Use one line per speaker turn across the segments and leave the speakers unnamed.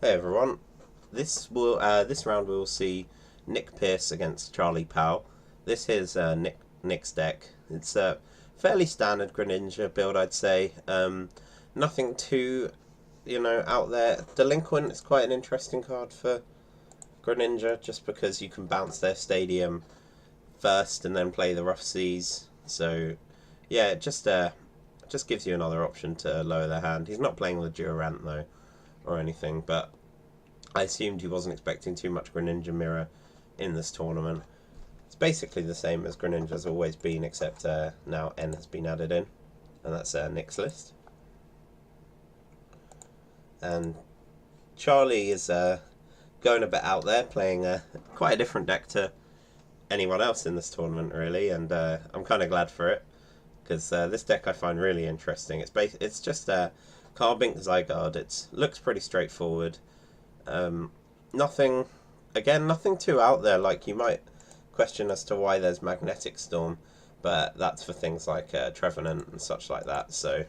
Hey everyone, this round we will see Nick Pearce against Charlie Powell. This is Nick's deck. It's a fairly standard Greninja build, I'd say. Nothing too, out there. Delinquent is quite an interesting card for Greninja, just because you can bounce their stadium first and then play the Rough Seas. So yeah, it just gives you another option to lower their hand. He's not playing the Durant though, or anything, but I assumed he wasn't expecting too much Greninja Mirror in this tournament. It's basically the same as Greninja's always been, except now N has been added in, and that's Nick's list. And Charlie is going a bit out there, playing quite a different deck to anyone else in this tournament, really, and I'm kind of glad for it, because this deck I find really interesting. It's just Carbink Zygarde. It looks pretty straightforward. Nothing, again, nothing too out there. Like, you might question as to why there's Magnetic Storm, but that's for things like Trevenant and such like that. So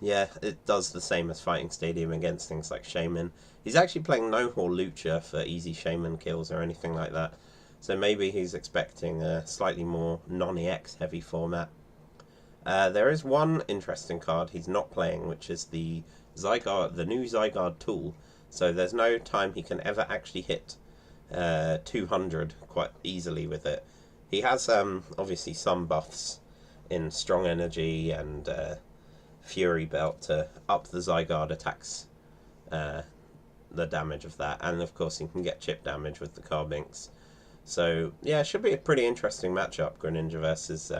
yeah, it does the same as Fighting Stadium against things like Shaman. He's actually playing no more Lucha for easy Shaman kills or anything like that. So maybe he's expecting a slightly more non-EX heavy format. There is one interesting card he's not playing, which is the Zygarde, the new Zygarde tool. So there's no time he can ever actually hit 200 quite easily with it. He has obviously some buffs in Strong Energy and Fury Belt to up the Zygarde attacks, the damage of that, and of course he can get chip damage with the Carbinks. So yeah, it should be a pretty interesting matchup, Greninja versus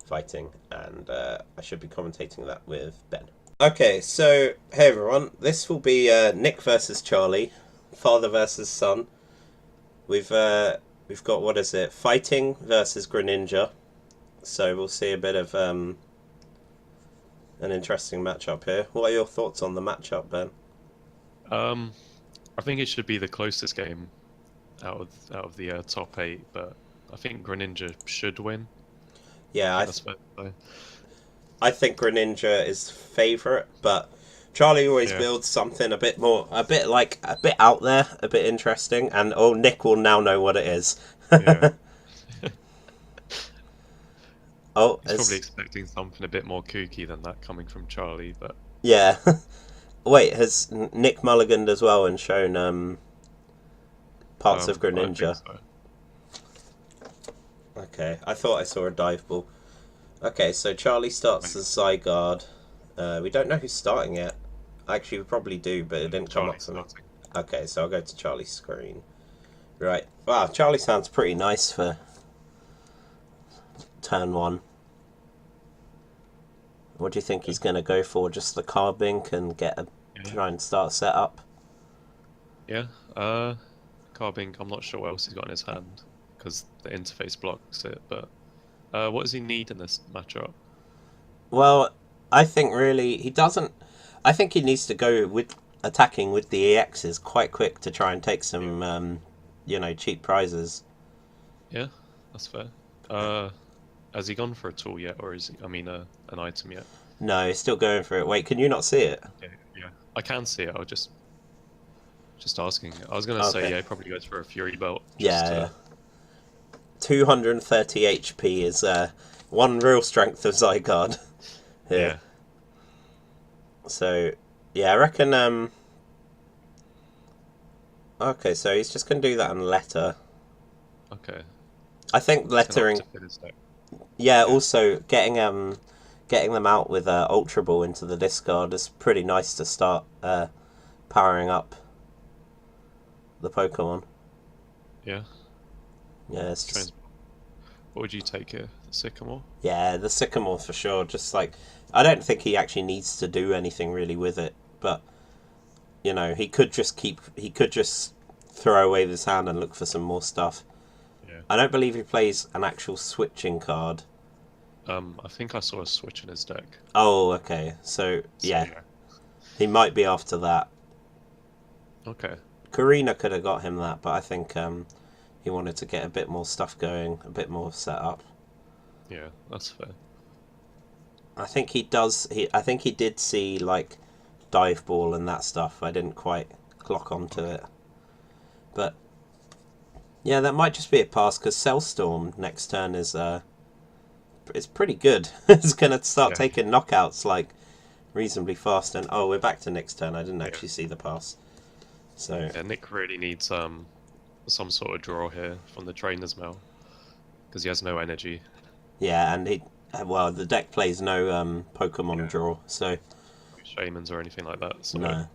Fighting, and I should be commentating that with Ben. Okay, so hey everyone, this will be Nick versus Charlie, father versus son. We've got, what is it, Fighting versus Greninja. So we'll see a bit of an interesting matchup here. What are your thoughts on the matchup, Ben?
I think it should be the closest game out of the top 8, but I think Greninja should win.
Yeah,
I think that's fair to say.
I think Greninja is favourite, but Charlie always
Yeah,
builds something a bit out there, a bit interesting, and Nick will now know what it is.
yeah.
Oh,
He's probably
as
expecting something a bit more kooky than that coming from Charlie, but
yeah. Wait, has Nick mulliganed as well and shown parts of
I don't think
Greninja?
so.
Okay, I thought I saw a dive ball. Okay, so Charlie starts
Maybe
as Zygarde. We don't know who's starting yet. Actually, we probably do, but it didn't come up
Charlie's
for me.
starting.
Okay, so I'll go to Charlie's screen. Right. Wow, Charlie sounds pretty nice for turn one. What do you think he's going to go for? Just the Carbink and
Yeah,
try and start set up?
yeah. Carbink, I'm not sure what else he's got in his hand because the interface blocks it. But what does he need in this matchup?
Well, I think really he doesn't. I think he needs to go with attacking with the EXs quite quick to try and take
Yeah,
some, cheap prizes.
yeah, that's fair. Uh, has he gone for a tool yet, or is he, I mean, an item yet?
No, he's still going for it. Wait, can you not see it?
Okay, yeah, I can see it. I was just asking. I was gonna say
Okay.
yeah, he probably goes for a Fury Belt just
Yeah, yeah.
to
230 HP is one real strength of Zygarde here.
yeah.
So, yeah, I reckon. Okay, so he's just gonna do that on letter.
Okay,
I think
it's enough
lettering.
to fit his deck.
Yeah,
Yeah,
also getting them out with Ultra Ball into the discard is pretty nice to start powering up the Pokemon.
yeah.
Yeah, it's just,
Trans. What would you take here? The Sycamore?
yeah, the Sycamore for sure. Just like, I don't think he actually needs to do anything really with it, but he could just throw away this hand and look for some more stuff.
Yeah.
I don't believe he plays an actual switching card.
I think I saw a switch in his deck.
Oh, okay. So
So
yeah,
yeah.
he might be after that.
Okay.
Karina could have got him that, but I think he wanted to get a bit more stuff going, a bit more set up.
Yeah, that's fair.
I think he does. I think he did see like dive ball and that stuff. I didn't quite clock onto it. But yeah, that might just be a pass because Cellstorm next turn is pretty good. It's going to start taking knockouts like reasonably fast. And oh, we're back to Nick's turn. I didn't actually see the pass. So
yeah, Nick really needs some sort of draw here from the trainer's mail because he has no energy.
Yeah, and the deck plays no Pokemon draw, so
Shamans or anything like that. So.
No.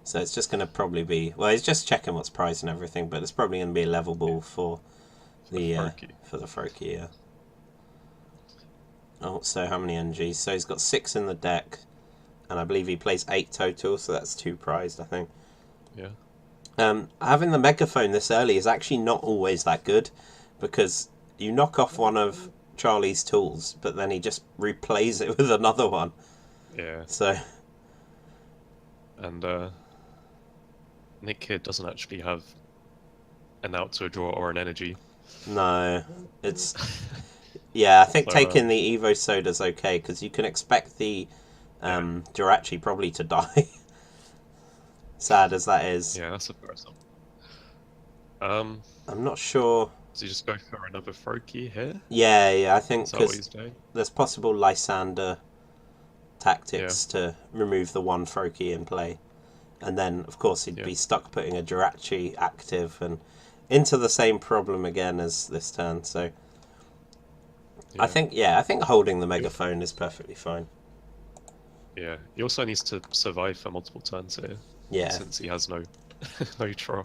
So it's just going to probably be... Well, he's just checking what's priced and everything, but it's probably going to be a level ball for the Froakie, yeah. Oh, so how many NGs? So he's got 6 in the deck, and I believe he plays 8 total, so that's 2 prized, I think.
Yeah.
Having the megaphone this early is actually not always that good, because you knock off one of Charlie's tools, but then he just replays it with another one.
Yeah.
So...
And Nick Kidd doesn't actually have an out to a draw or an energy.
No, it's... Yeah, I think taking the Evo Soda's okay, because you can expect the Jirachi probably to die. Sad as that is.
Yeah, that's a fair assumption.
I'm not sure...
Does he just go for another Froakie here?
Yeah, I think
because
there's possible Lysander tactics to remove the one Froakie in play. And then, of course, he'd be stuck putting a Jirachi active and into the same problem again as this turn. So I think holding the megaphone is perfectly fine.
Yeah, he also needs to survive for multiple turns here.
Yeah,
since he has no draw.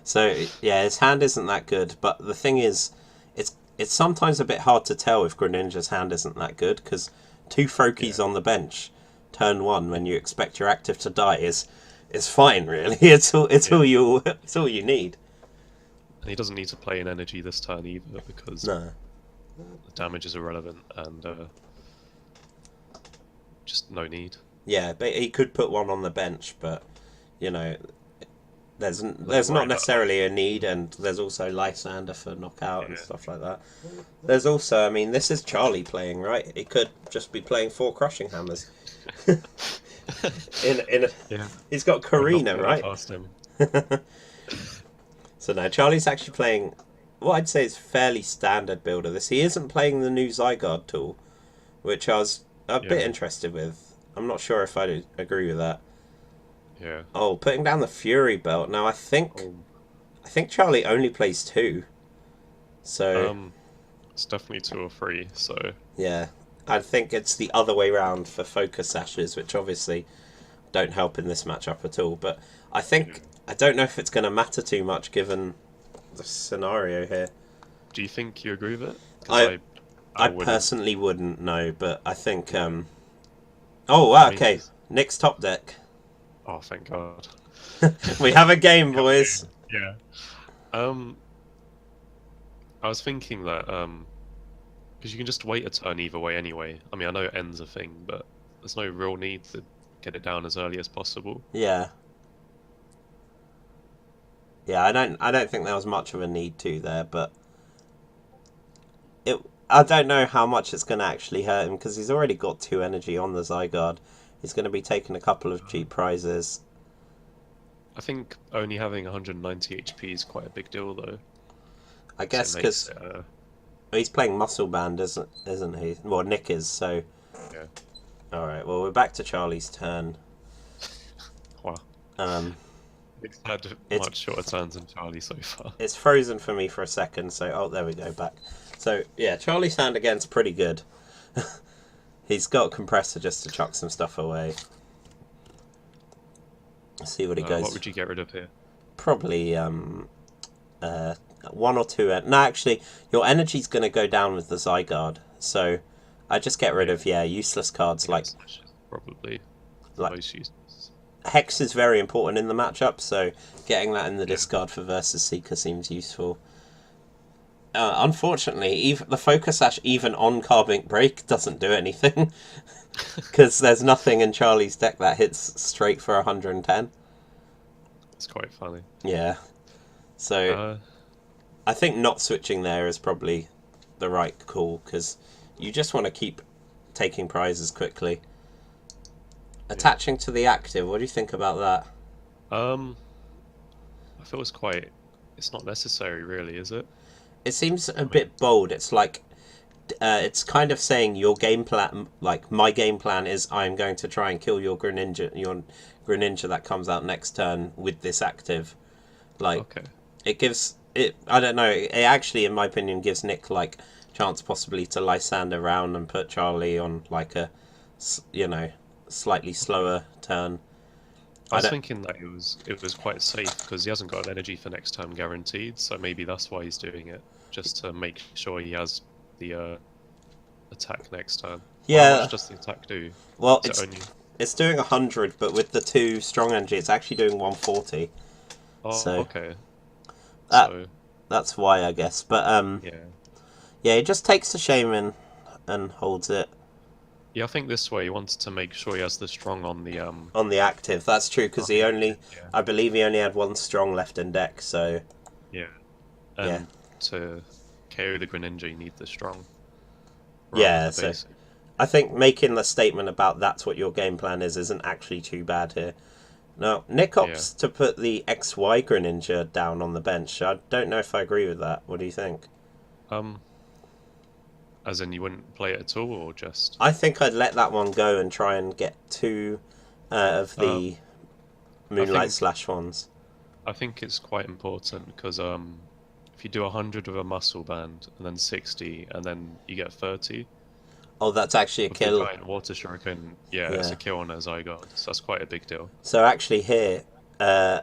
So yeah, his hand isn't that good. But the thing is, it's sometimes a bit hard to tell if Greninja's hand isn't that good because 2 Froakies on the bench, turn 1, when you expect your active to die is fine. Really, it's all you need.
And he doesn't need to play in energy this turn either because the damage is irrelevant and just no need.
Yeah, but he could put one on the bench, but you know, there's not necessarily a need, and there's also Lysander for knockout and stuff like that. There's also, I mean, this is Charlie playing, right? He could just be playing 4 Crushing Hammers. He's got Karina, right? So no, Charlie's actually playing what I'd say is fairly standard build of this. He isn't playing the new Zygarde tool, which I was a bit interested with. I'm not sure if I agree with that.
Yeah.
Oh, putting down the Fury Belt. Now I think Charlie only plays 2. So
it's definitely 2 or 3, so
yeah. I think it's the other way round for Focus Sashes, which obviously don't help in this matchup at all. But I don't know if it's going to matter too much given the scenario here.
Do you think you agree with it?
I personally wouldn't know, but I think... Oh, wow, okay. Nick's top deck.
Oh, thank God.
We have a game, boys.
Yeah. I was thinking that... because you can just wait a turn either way anyway. I mean, I know it ends a thing, but there's no real need to get it down as early as possible.
Yeah. Yeah, I don't think there was much of a need to there, but I don't know how much it's going to actually hurt him because he's already got 2 energy on the Zygarde. He's going to be taking a couple of cheap prizes.
I think only having 190 HP is quite a big deal, though.
I guess because he's playing Muscle Band, isn't he? Well, Nick is, so...
Yeah.
Alright, well, we're back to Charlie's turn.
Wow. Nick's had much shorter turns than Charlie so far.
It's frozen for me for a second, so... Oh, there we go, back. So, yeah, Charlie's hand again's pretty good. He's got Compressor just to chuck some stuff away. Let's see what he goes...
What would you get rid of here?
Probably, 1 or 2... No, actually, your energy's going to go down with the Zygarde, so I just get rid of, useless cards like...
Probably most useless.
Hex is very important in the matchup, so getting that in the discard for Versus Seeker seems useful. Unfortunately, the Focus Sash even on Carbink Break doesn't do anything. Because there's nothing in Charlie's deck that hits straight for 110.
It's quite funny.
Yeah. So, I think not switching there is probably the right call, because you just want to keep taking prizes quickly. Attaching to the active, what do you think about that?
Um, I feel it's quite. It's not necessary, really, is it?
It seems a
I mean,
bit bold. It's like it's kind of saying your game plan, like my game plan is I'm going to try and kill your Greninja that comes out next turn with this active. Like
okay.
it gives it. I don't know. It actually, in my opinion, gives Nick like chance possibly to Lysander around and put Charlie on like a, you know, slightly slower turn.
I
I
was
don't.
thinking that it was quite safe because he hasn't got an energy for next time guaranteed, so maybe that's why he's doing it, just to make sure he has the attack next turn. Well, how
Yeah.
much does the attack do?
Well,
Is it only?
it's doing 100, but with the two strong energy, it's actually doing 140.
Oh,
So
okay.
that
So
that's why I guess. But
yeah,
yeah, he just takes the shaman and holds it
yeah. I think this way he wants to make sure he has the strong
on the active. That's true because
on the active. Yeah,
I believe he only had one strong left in deck. So
yeah.
yeah,
And to KO the Greninja, you need the strong rather than
yeah.
the
So
basic.
I think making the statement about that's what your game plan is isn't actually too bad here. Now, Nick
Yeah.
opts to put the XY Greninja down on the bench. I don't know if I agree with that. What do you think?
Um, as in you wouldn't play it at all, or just
I think I'd let that one go and try and get two of the
um. I
Moonlight
think
Slash ones.
I think it's quite important because if you do 100 with a muscle band and then 60 and then you get 30
Oh, that's actually a
with the
kill.
giant water shuriken, yeah, it's
Yeah.
a kill on a Zygarde. So that's quite a big deal.
So actually here, uh,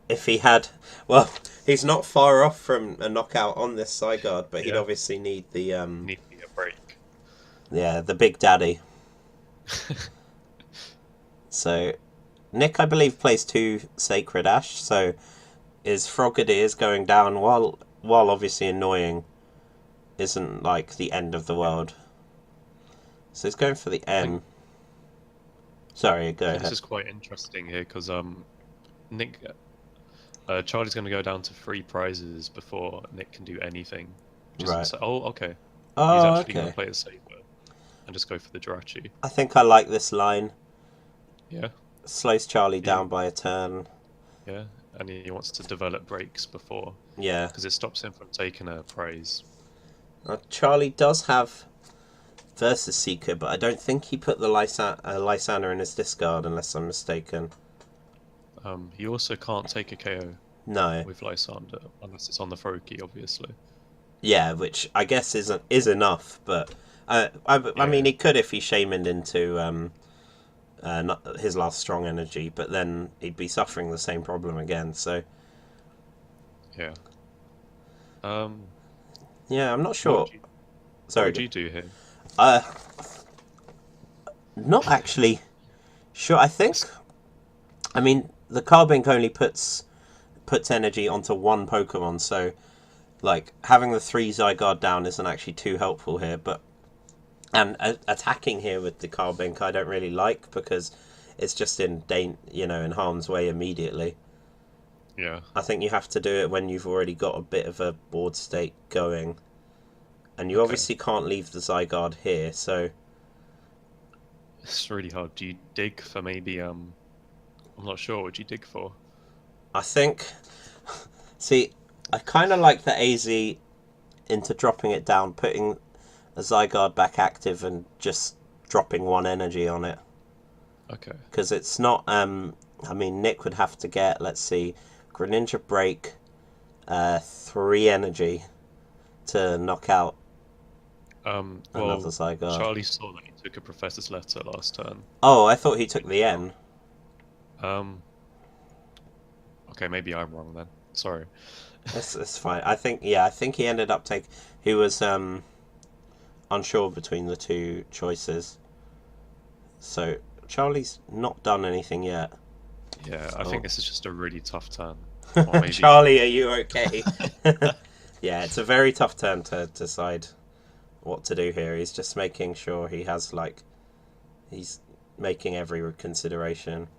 if he had, well, he's not far off from a knockout on this Zygarde, but he'd
Yeah,
obviously need the
you need to get a break.
yeah, the Big Daddy. So Nick, I believe, plays two Sacred Ash. So his Frogadier going down while obviously annoying isn't like the end of the
Yeah,
world. So he's going for the
I think
N. Sorry,
I
go
think this
ahead.
is quite interesting here because Nick Charlie's going to go down to three prizes before Nick can do anything. Which is
Right.
so, oh, okay. He's
Oh,
actually going to
okay.
play it safer and just go for the Jirachi.
I think I like this line.
Yeah,
Slows Charlie
he,
down by a turn.
yeah, and he wants to develop breaks before
Yeah.
because it stops him from taking a prize.
Charlie does have Versus Seeker, but I don't think he put the Lysander in his discard, unless I'm mistaken.
He also can't take a KO
No.
with Lysander unless it's on the throw key, obviously.
Yeah, which I guess is enough, but I mean,
Yeah,
he could if he shamaned into not his last strong energy, but then he'd be suffering the same problem again. So
yeah. Um,
yeah, I'm not
what
sure.
would you what
Sorry,
would you do here?
uh, not actually sure. I think
It's,
I mean the Carbink only puts energy onto one Pokemon, so like having the three Zygarde down isn't actually too helpful here. But and attacking here with the Carbink, I don't really like because it's just in harm's way immediately.
yeah,
I think you have to do it when you've already got a bit of a board state going, and you
okay.
obviously can't leave the Zygarde here. So
It's really hard. Do you dig for maybe I'm not sure. What would you dig for?
I think, see, I kind of like the AZ into dropping it down, putting a Zygarde back active, and just dropping one energy on it.
Okay.
Because it's not. I mean, Nick would have to get, let's see, Greninja break, 3 energy to knock out another
Well,
Zygarde.
Charlie saw that he took a professor's letter last turn.
Oh, I thought he took the N.
Um, okay, maybe I'm wrong then. Sorry.
That's fine. I think he ended up taking. He was unsure between the two choices. So Charlie's not done anything yet.
Yeah, I
Oh,
think this is just a really tough turn. Or maybe.
Charlie, are you okay? Yeah, it's a very tough turn to decide what to do here. He's just making sure he's making every consideration.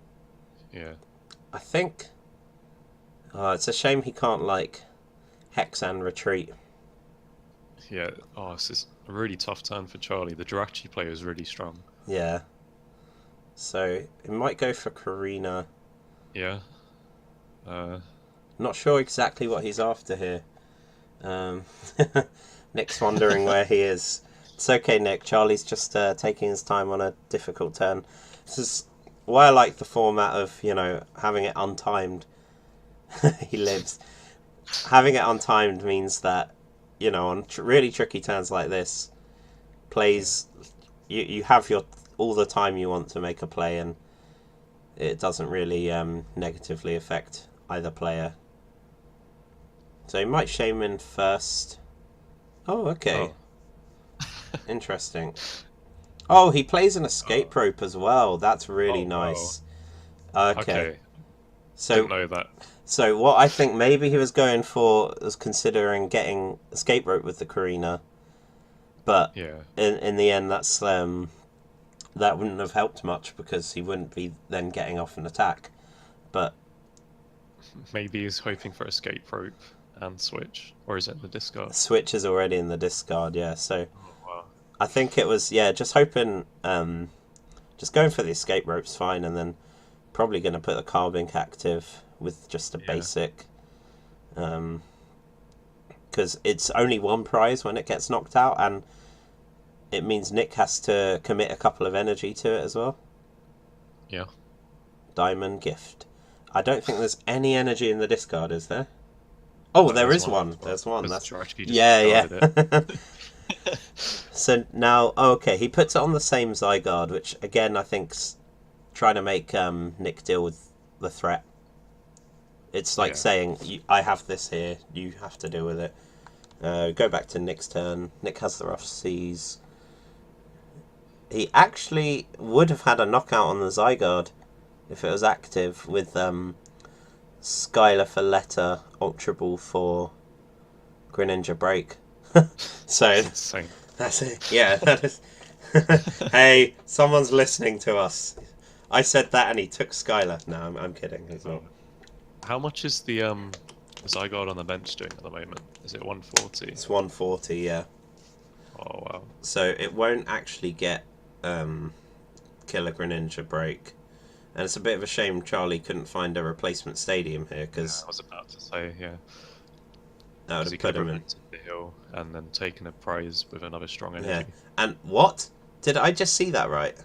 Yeah.
I think. Oh, it's a shame he can't hex and retreat.
Yeah. Oh, this is a really tough turn for Charlie. The Jirachi player is really strong.
Yeah. So it might go for Karina.
Yeah.
Not sure exactly what he's after here. Nick's wondering where he is. It's okay, Nick. Charlie's just taking his time on a difficult turn. This is why I like the format of, having it untimed. He lives. Having it untimed means that, on really tricky turns like this, plays, you have all the time you want to make a play, and it doesn't really negatively affect either player. So he might Shaman first. Oh, okay.
Oh.
Interesting. Oh, he plays an escape rope as well. That's really
wow.
nice. Okay. So
didn't know that.
So what I think maybe he was going for was considering getting escape rope with the Karina, but
Yeah.
in the end that wouldn't have helped much because he wouldn't be then getting off an attack. But
maybe he's hoping for escape rope and switch, or is it in the discard?
Switch is already in the discard, yeah. So
Oh, wow.
I think it was just hoping, just going for the escape rope's fine, and then probably going to put the Carbink active with just a basic, because it's only one prize when it gets knocked out, and it means Nick has to commit a couple of energy to it as well.
Yeah.
Diamond gift. I don't think there's any energy in the discard, is there? Oh, there is one. There's one. That's yeah. So now, okay, he puts it on the same Zygarde, which again I think's trying to make Nick deal with the threat. It's like saying, I have this here, you have to deal with it. Go back to Nick's turn. Nick has the Rough Seas. He actually would have had a knockout on the Zygarde if it was active with Skylar for Letter, Ultra Ball for Greninja Break. So that's it. Yeah, that is. Hey, someone's listening to us. I said that and he took Skylar. No, I'm kidding. He's not.
How much is the Zygarde on the bench doing at the moment? Is it 140?
It's 140, yeah.
Oh wow.
So it won't actually get Killer Greninja Break. And it's a bit of a shame Charlie couldn't find a replacement stadium here, because
I was about to say, yeah.
That would have put him in
the hill and then taken a prize with another strong energy.
Yeah. And what? Did I just see that right?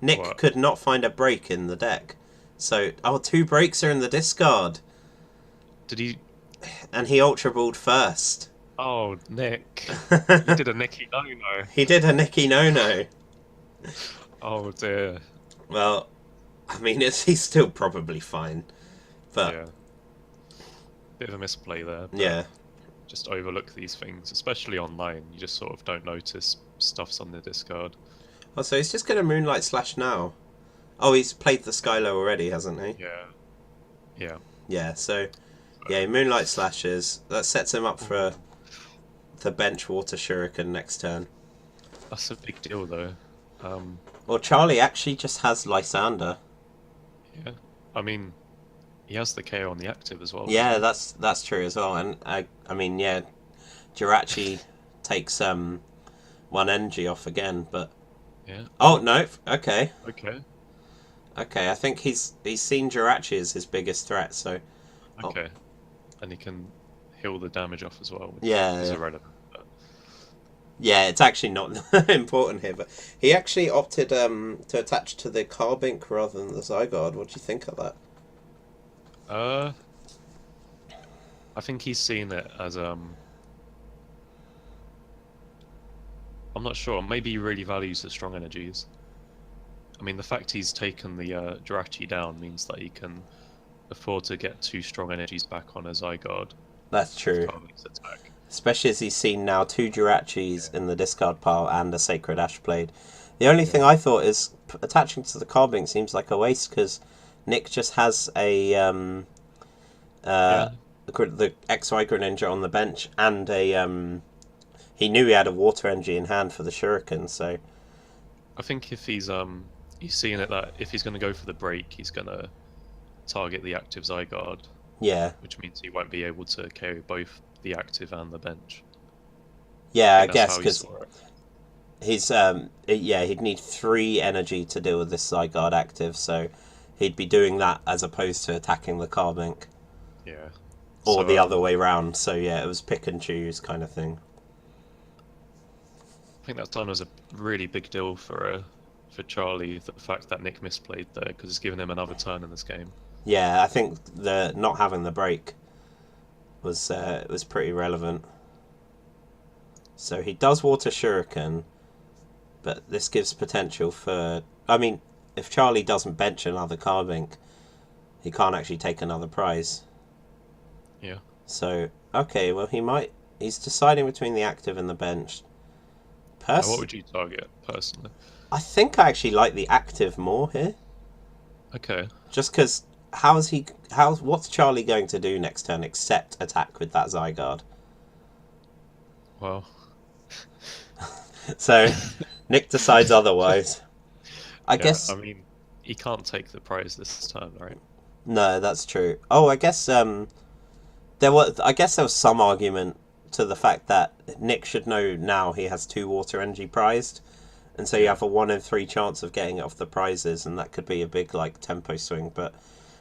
Nick could not find a break in the deck. So, 2 breaks are in the discard.
Did he?
And he Ultra Balled first.
Oh, Nick. He did a Nicky no-no.
He did a Nicky no-no.
Oh dear.
Well, I mean, he's still probably fine. But
yeah. Bit of a misplay there.
Yeah.
Just overlook these things, especially online. You just sort of don't notice stuff's on the discard.
Oh, so he's just going to Moonlight Slash now. Oh, he's played the Skylo already, hasn't he?
Yeah. Yeah.
Yeah, so yeah, Moonlight Slashes. That sets him up for the bench Water Shuriken next turn.
That's a big deal, though.
Well, Charlie actually just has Lysander.
Yeah. I mean, he has the KO on the active as well.
Yeah, that's true as well. And I mean, yeah, Jirachi takes 1 energy off again, but
yeah.
Oh no, okay.
Okay,
I think he's seen Jirachi as his biggest threat, so
okay. And he can heal the damage off as well, which
is
irrelevant. But...
yeah, it's actually not important here, but he actually opted to attach to the Carbink rather than the Zygarde. What do you think of that?
I think he's seen it as I'm not sure. Maybe he really values the strong energies. I mean, the fact he's taken the Jirachi down means that he can afford to get 2 strong energies back on a Zygarde.
That's true. Especially as he's seen now 2 Jirachis in the discard pile and a Sacred Ashblade. The only thing I thought is attaching to the Carbink seems like a waste, because Nick just has a the XY Greninja on the bench and a he knew he had a Water Energy in hand for the Shuriken, so
I think if he's seeing it that if he's going to go for the break, he's going to target the active Zygarde.
Yeah.
Which means he won't be able to carry both the active and the bench.
Yeah, I guess, because He's yeah, he'd need 3 energy to deal with this Zygarde active, so he'd be doing that as opposed to attacking the Carbink.
Yeah.
Or
So
the other way round, so yeah, it was pick and choose kind of thing.
I think that turn was a really big deal for Charlie. The fact that Nick misplayed there, because it's given him another turn in this game.
Yeah, I think the not having the break was pretty relevant. So he does Water Shuriken, but this gives potential for... I mean, if Charlie doesn't bench another Carbink, he can't actually take another prize.
Yeah.
So, okay, well he might... He's deciding between the active and the bench.
What would you target, personally?
I think I actually like the active more here.
Okay.
Just because, what's Charlie going to do next turn except attack with that Zygarde?
Well...
So, Nick decides otherwise. I guess...
I mean, he can't take the prize this turn, right?
No, that's true. Oh, I guess there was some argument to the fact that Nick should know now he has 2 water energy prized, and so you have a 1 in 3 chance of getting it off the prizes, and that could be a big like tempo swing. But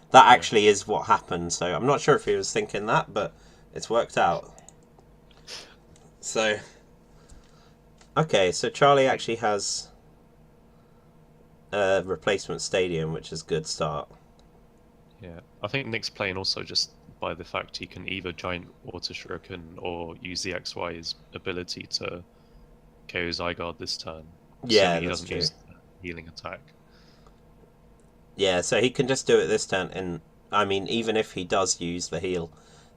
that actually is what happened. So I'm not sure if he was thinking that, but it's worked out. So okay, so Charlie actually has a replacement stadium, which is a good start.
Yeah, I think Nick's playing also just by the fact he can either giant water shuriken or use the XY's ability to KO Zygarde this turn.
Yeah,
he
that's
doesn't
true.
use the healing attack.
Yeah, so he can just do it this turn, and I mean, even if he does use the heal,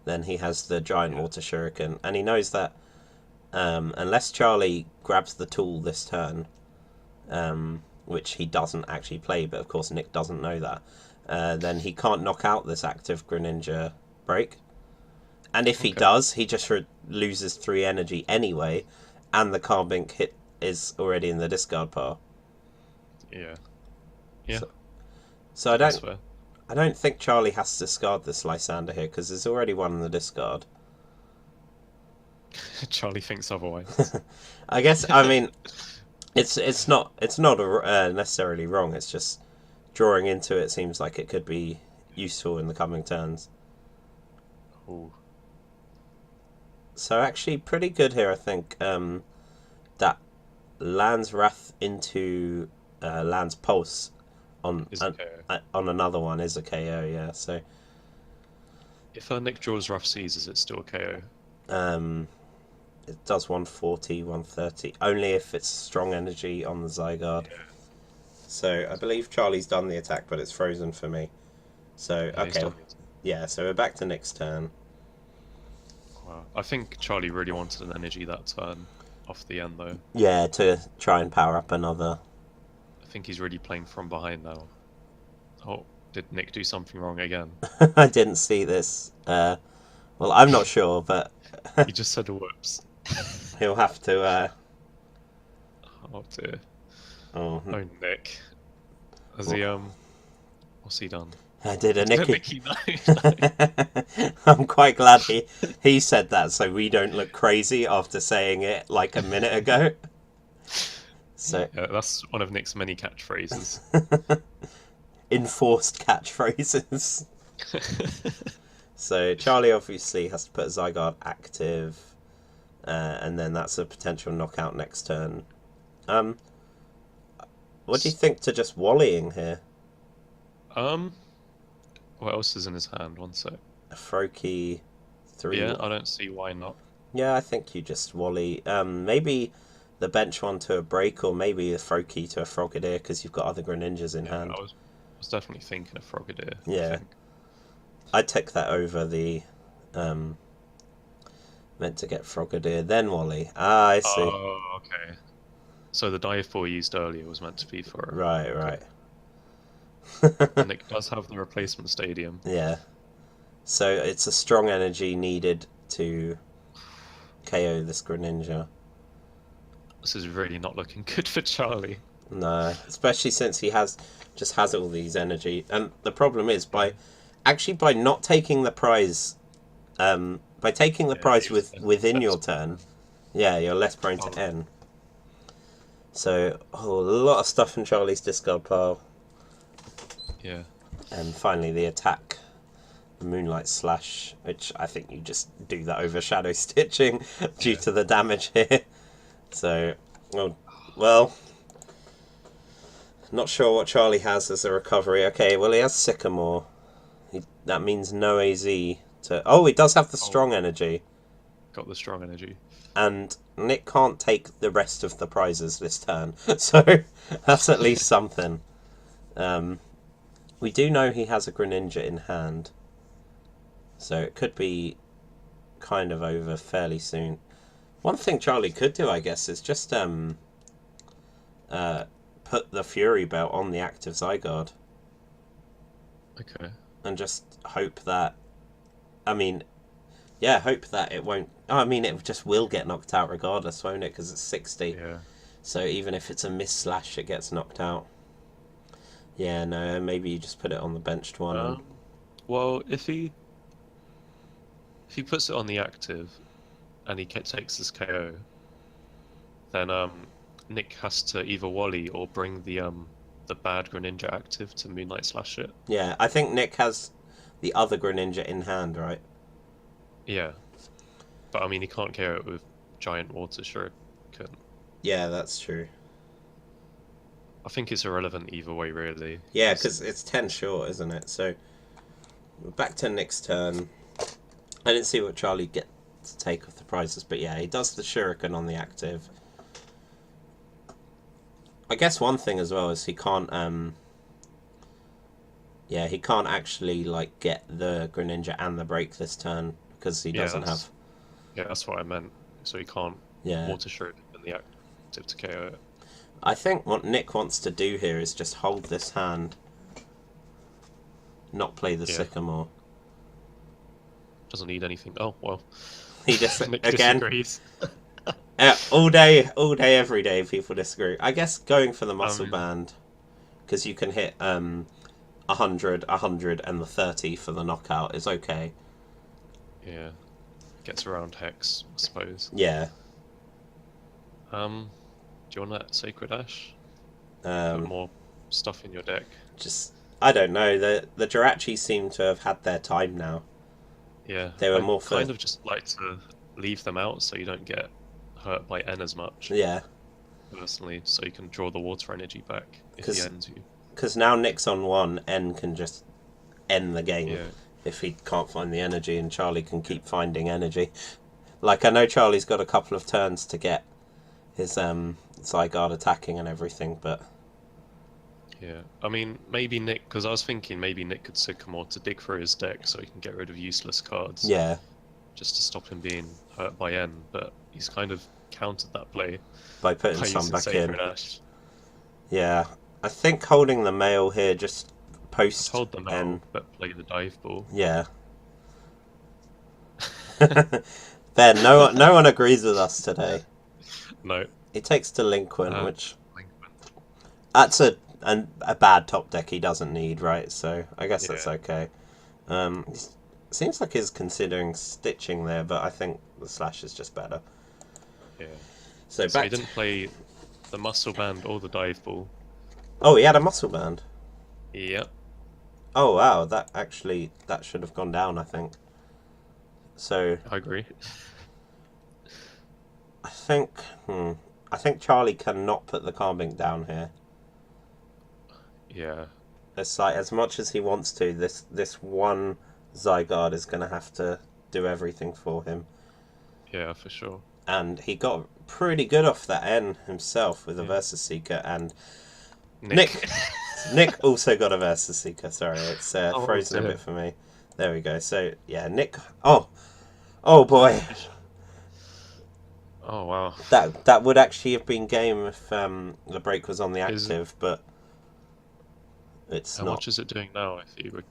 then he has the giant water shuriken, and he knows that unless Charlie grabs the tool this turn, which he doesn't actually play, but of course Nick doesn't know that, then he can't knock out this active Greninja break. And if he does, he just loses 3 energy anyway, and the Carbink hit is already in the discard pile.
Yeah. Yeah.
So I don't think Charlie has to discard this Lysander here, because there's already one in the discard.
Charlie thinks otherwise.
I guess, I mean, it's not necessarily wrong. It's just drawing into it seems like it could be useful in the coming turns.
Ooh.
So actually pretty good here, I think. That lands Wrath into lands Pulse on another one is a KO, yeah. So
if Nick draws Rough Seas, is it still a KO?
It does 140, 130. Only if it's strong energy on the Zygarde. Yeah. So I believe Charlie's done the attack, but it's frozen for me. So okay, yeah. So we're back to Nick's turn.
Wow. I think Charlie really wanted an energy that turn off the end, though.
Yeah, to try and power up another.
I think he's really playing from behind now. Oh, did Nick do something wrong again?
I didn't see this. Well, I'm not sure, but
he just said whoops.
He'll have to.
Oh dear.
Oh,
Nick. Has he what's he done?
I did a Nicky.
No.
I'm quite glad he said that, so we don't look crazy after saying it like a minute ago. So
yeah, that's one of Nick's many catchphrases.
Enforced catchphrases. So Charlie obviously has to put Zygarde active, and then that's a potential knockout next turn. What do you think to just volleying here?
What else is in his hand? One sec.
A Froakie 3.
Yeah, I don't see why not.
Yeah, I think you just volley. Maybe the bench one to a break, or maybe a Froakie to a Frogadier, because you've got other Greninjas in hand.
I was definitely thinking of Frogadier.
Yeah. I'd take that over the meant to get Frogadier, then volley. Ah, I see.
Oh, okay. So the dive ball used earlier was meant to be for...
Right.
And it does have the replacement stadium.
Yeah. So it's a strong energy needed to KO this Greninja.
This is really not looking good for Charlie.
No, especially since he has all these energy. And the problem is, by not taking the prize, by taking the prize within your turn, yeah, you're less prone to N. So, a lot of stuff in Charlie's discard pile.
Yeah.
And finally the attack, the Moonlight Slash, which I think you just do that over Shadow Stitching due to the damage here. So, well, not sure what Charlie has as a recovery. Okay, well he has Sycamore. That means no AZ to... Oh, he does have the Strong Energy.
Got the Strong Energy.
And Nick can't take the rest of the prizes this turn. So, that's at least something. We do know he has a Greninja in hand. So it could be kind of over fairly soon. One thing Charlie could do, I guess, is just put the Fury Belt on the active Zygarde.
Okay.
And just hope that... I mean, yeah, hope that it won't... I mean, it just will get knocked out regardless, won't it? Because it's 60.
Yeah.
So even if it's a miss slash, it gets knocked out. Yeah, no, maybe you just put it on the benched one.
Well, if he puts it on the active, and he takes his KO, then Nick has to either Wally or bring the bad Greninja active to Moonlight Slash it.
Yeah, I think Nick has the other Greninja in hand, right?
Yeah, but I mean he can't KO it with Giant Water Shuriken.
Yeah, that's true.
I think it's irrelevant either way, really.
Yeah, because it's 10 short, isn't it? So, we're back to Nick's turn. I didn't see what Charlie get to take off the prizes, but yeah, he does the Shuriken on the active. I guess one thing as well is he can't, yeah, he can't actually, like, get the Greninja and the break this turn, because he doesn't have...
Yeah, that's what I meant. So he can't Water Shuriken in the active to KO it.
I think what Nick wants to do here is just hold this hand. Not play the Sycamore.
Doesn't need anything. Oh, well.
He just,
Nick
again...
disagrees.
all day, every day, people disagree. I guess going for the Muscle Band, because you can hit 100, 100, and the 30 for the knockout is okay.
Yeah. Gets around Hex, I suppose.
Yeah.
Do you want that Sacred Ash? Put more stuff in your deck?
Just, I don't know. The Jirachi seem to have had their time now.
Yeah.
They were more
kind of just like to leave them out so you don't get hurt by N as much.
Yeah.
Personally, so you can draw the water energy back if he ends you.
Because now Nick's on one, N can just end the game if he can't find the energy, and Charlie can keep finding energy. Like, I know Charlie's got a couple of turns to get his Zygarde attacking and everything, but...
Yeah, I mean, maybe Nick... Because I was thinking maybe Nick could Sycamore to dig through his deck so he can get rid of useless cards.
Yeah.
Just to stop him being hurt by N, but he's kind of countered that play.
By putting some back in.
Ash.
Yeah. I think holding the mail here just post
Hold the mail,
N.
but play the dive ball.
Yeah. Ben, no one agrees with us today.
No.
He takes Delinquent, which... That's a bad top deck he doesn't need, right? So I guess that's okay. Seems like he's considering stitching there, but I think the slash is just better.
Yeah.
So
he didn't play the Muscle Band or the Dive Ball.
Oh, he had a Muscle Band?
Yep.
Oh, wow. That should have gone down, I think. So...
I agree.
I think Charlie cannot put the Carbink down here.
Yeah.
It's like, as much as he wants to, this one Zygarde is going to have to do everything for him.
Yeah, for sure.
And he got pretty good off that N himself with a Versus Seeker, and Nick also got a Versus Seeker. Sorry, it's frozen a bit for me. There we go. So, yeah, Nick... Oh boy.
Oh, wow.
That would actually have been game if the break was on the active, but it's not.
How much is it doing now if you...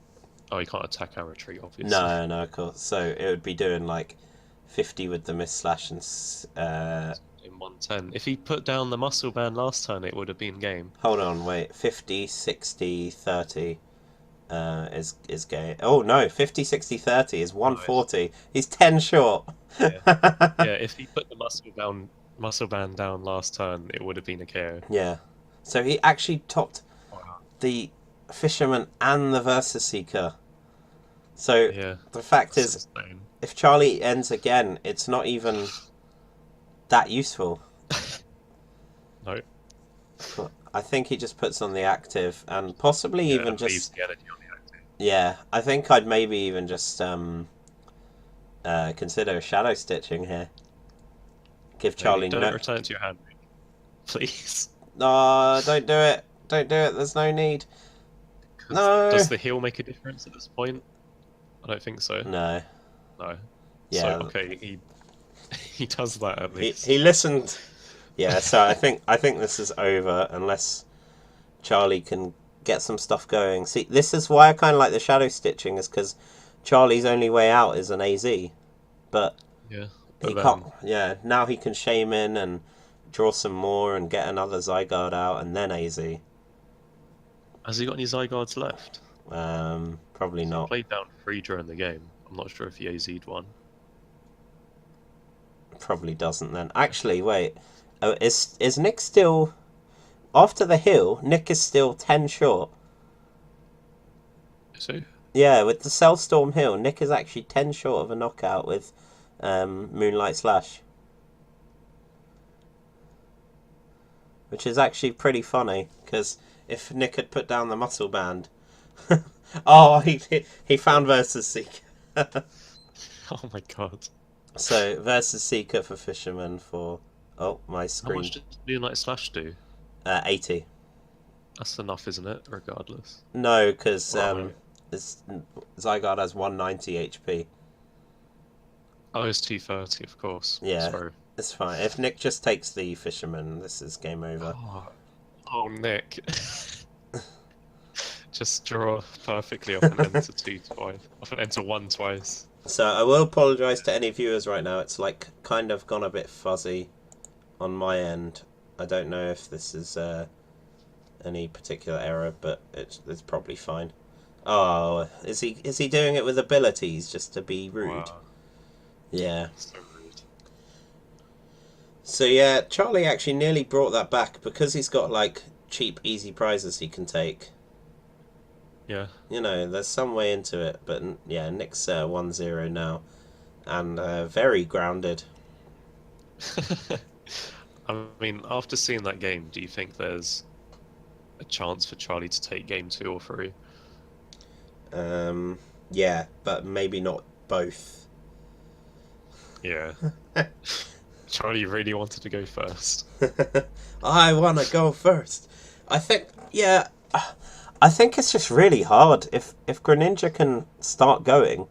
Oh, you can't attack and retreat, obviously.
No, of course. So it would be doing like 50 with the miss slash and...
in 110. If he put down the Muscle Band last turn, it would have been game.
Hold on, wait. 50, 60, 30 is game. Oh, no. 50, 60, 30 is 140. Nice. He's 10 short.
Yeah, if he put the Muscle muscle band down last turn, it would have been a KO.
Yeah. So he actually topped
Wow.
the Fisherman and the Versus Seeker. So
Yeah,
the fact
that's
is,
insane.
if Charlie ends again, it's not even that useful.
No,
I think he just puts on the active and possibly
yeah,
even
and leaves
just
the energy on the active.
yeah. I think I'd maybe even just consider shadow stitching here. Give
Maybe
Charlie
don't
no.
return to your hand, please.
No, don't do it. Don't do it. There's no need.
Does
No.
the heal make a difference at this point? I don't think so.
No.
No. So
Yeah.
okay, he he does that at
He
least.
listened. Yeah. So I think this is over unless Charlie can get some stuff going. See, this is why I kind of like the shadow stitching, is because Charlie's only way out is an AZ, but
Yeah,
he
but
can't.
then
Yeah, now he can shame in and draw some more and get another Zygarde out and then AZ.
has he got any Zygardes left?
Probably
He
not.
played down 3 during the game. I'm not sure if he AZ'd one.
Probably doesn't then. Actually, wait. Oh, is Nick still after the hill? Nick is still 10 short.
So
Yeah, with the Cellstorm Hill, Nick is actually 10 short of a knockout with Moonlight Slash. Which is actually pretty funny, because if Nick had put down the muscle band... oh, he found Versus Seeker.
oh my god.
So, Versus Seeker for Fisherman for... Oh, my
How
screen.
much did Moonlight Slash do?
80.
That's enough, isn't it? Regardless.
No, because
Right.
Zygarde has 190 HP.
Oh, it's 230, of course.
Yeah.
Sorry.
It's fine. If Nick just takes the Fisherman, this is game over.
Oh, Nick. Just draw perfectly off an enter 2 twice. Off an enter 1 twice.
So I will apologise to any viewers right now. It's like kind of gone a bit fuzzy on my end. I don't know if this is any particular error, but it's probably fine. Oh, is he doing it with abilities just to be rude?
Wow.
Yeah.
So rude.
So yeah, Charlie actually nearly brought that back because he's got like cheap, easy prizes he can take.
Yeah.
You know, there's some way into it, but yeah, Nick's 1-0 now, and very grounded.
I mean, after seeing that game, do you think there's a chance for Charlie to take game 2 or 3?
Yeah, but maybe not both.
Yeah. Charlie really wanted to go first.
I want to go first. I think, yeah, I think it's just really hard. If Greninja can start going,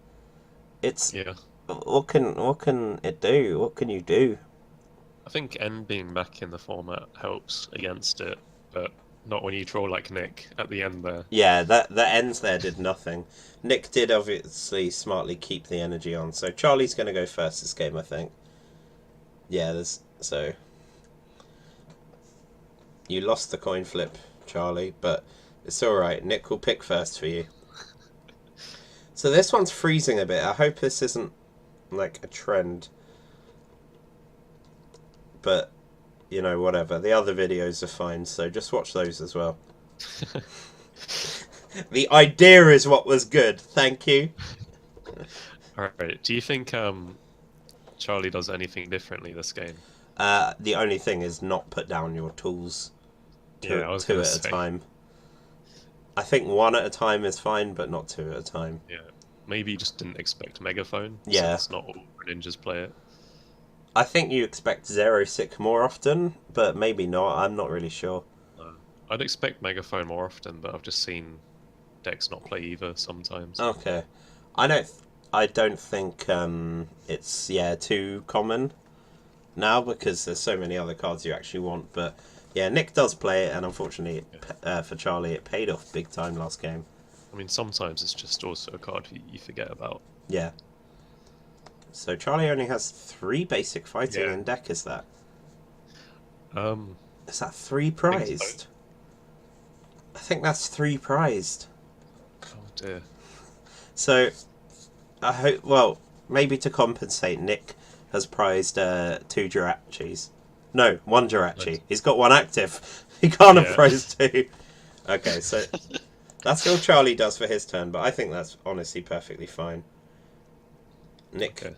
it's
Yeah.
what can it do? What can you do?
I think N being back in the format helps against it, but not when you draw like Nick at the end there.
Yeah, that the ends there did nothing. Nick did obviously smartly keep the energy on, so Charlie's going to go first this game, I think. Yeah, so you lost the coin flip, Charlie, but it's all right. Nick will pick first for you. So this one's freezing a bit. I hope this isn't like a trend, but you know, whatever. The other videos are fine, so just watch those as well. The idea is what was good. Thank you.
Alright, do you think Charlie does anything differently this game?
The only thing is not put down your tools
Yeah, I was
two
gonna
at
say.
a time. I think one at a time is fine, but not two at a time.
Yeah, maybe you just didn't expect Megaphone,
Yeah.
since not all Greninjas play it.
I think you expect Zero Sick more often, but maybe not. I'm not really sure.
I'd expect Megaphone more often, but I've just seen decks not play either sometimes.
Okay, I don't think it's too common now because there's so many other cards you actually want. But yeah, Nick does play it, and unfortunately, for Charlie, it paid off big time last game.
I mean, sometimes it's just also a card you forget about.
Yeah. So Charlie only has 3 basic fighting
Yeah.
in deck. Is that?
Um,
Is that 3 prized? I think that's 3 prized.
oh dear.
So, I hope. Well, maybe to compensate, Nick has prized 2 Jirachis. No, one Jirachi. He's got one active. He can't have froze two. Okay, so that's all Charlie does for his turn, but I think that's honestly perfectly fine. Nick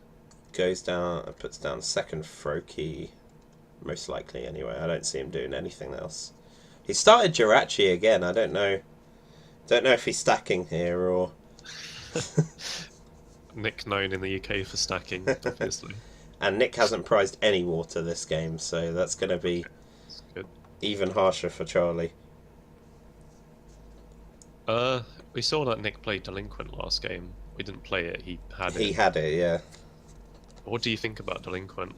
goes down and puts down second Froakie. Most likely, anyway. I don't see him doing anything else. He started Jirachi again. I don't know. Don't know if he's stacking here or...
Nick known in the UK for stacking, obviously.
And Nick hasn't prized any water this game, so that's going to be even harsher for Charlie.
We saw that Nick played Delinquent last game. We didn't play it, he had it.
He had it, yeah.
What do you think about Delinquent?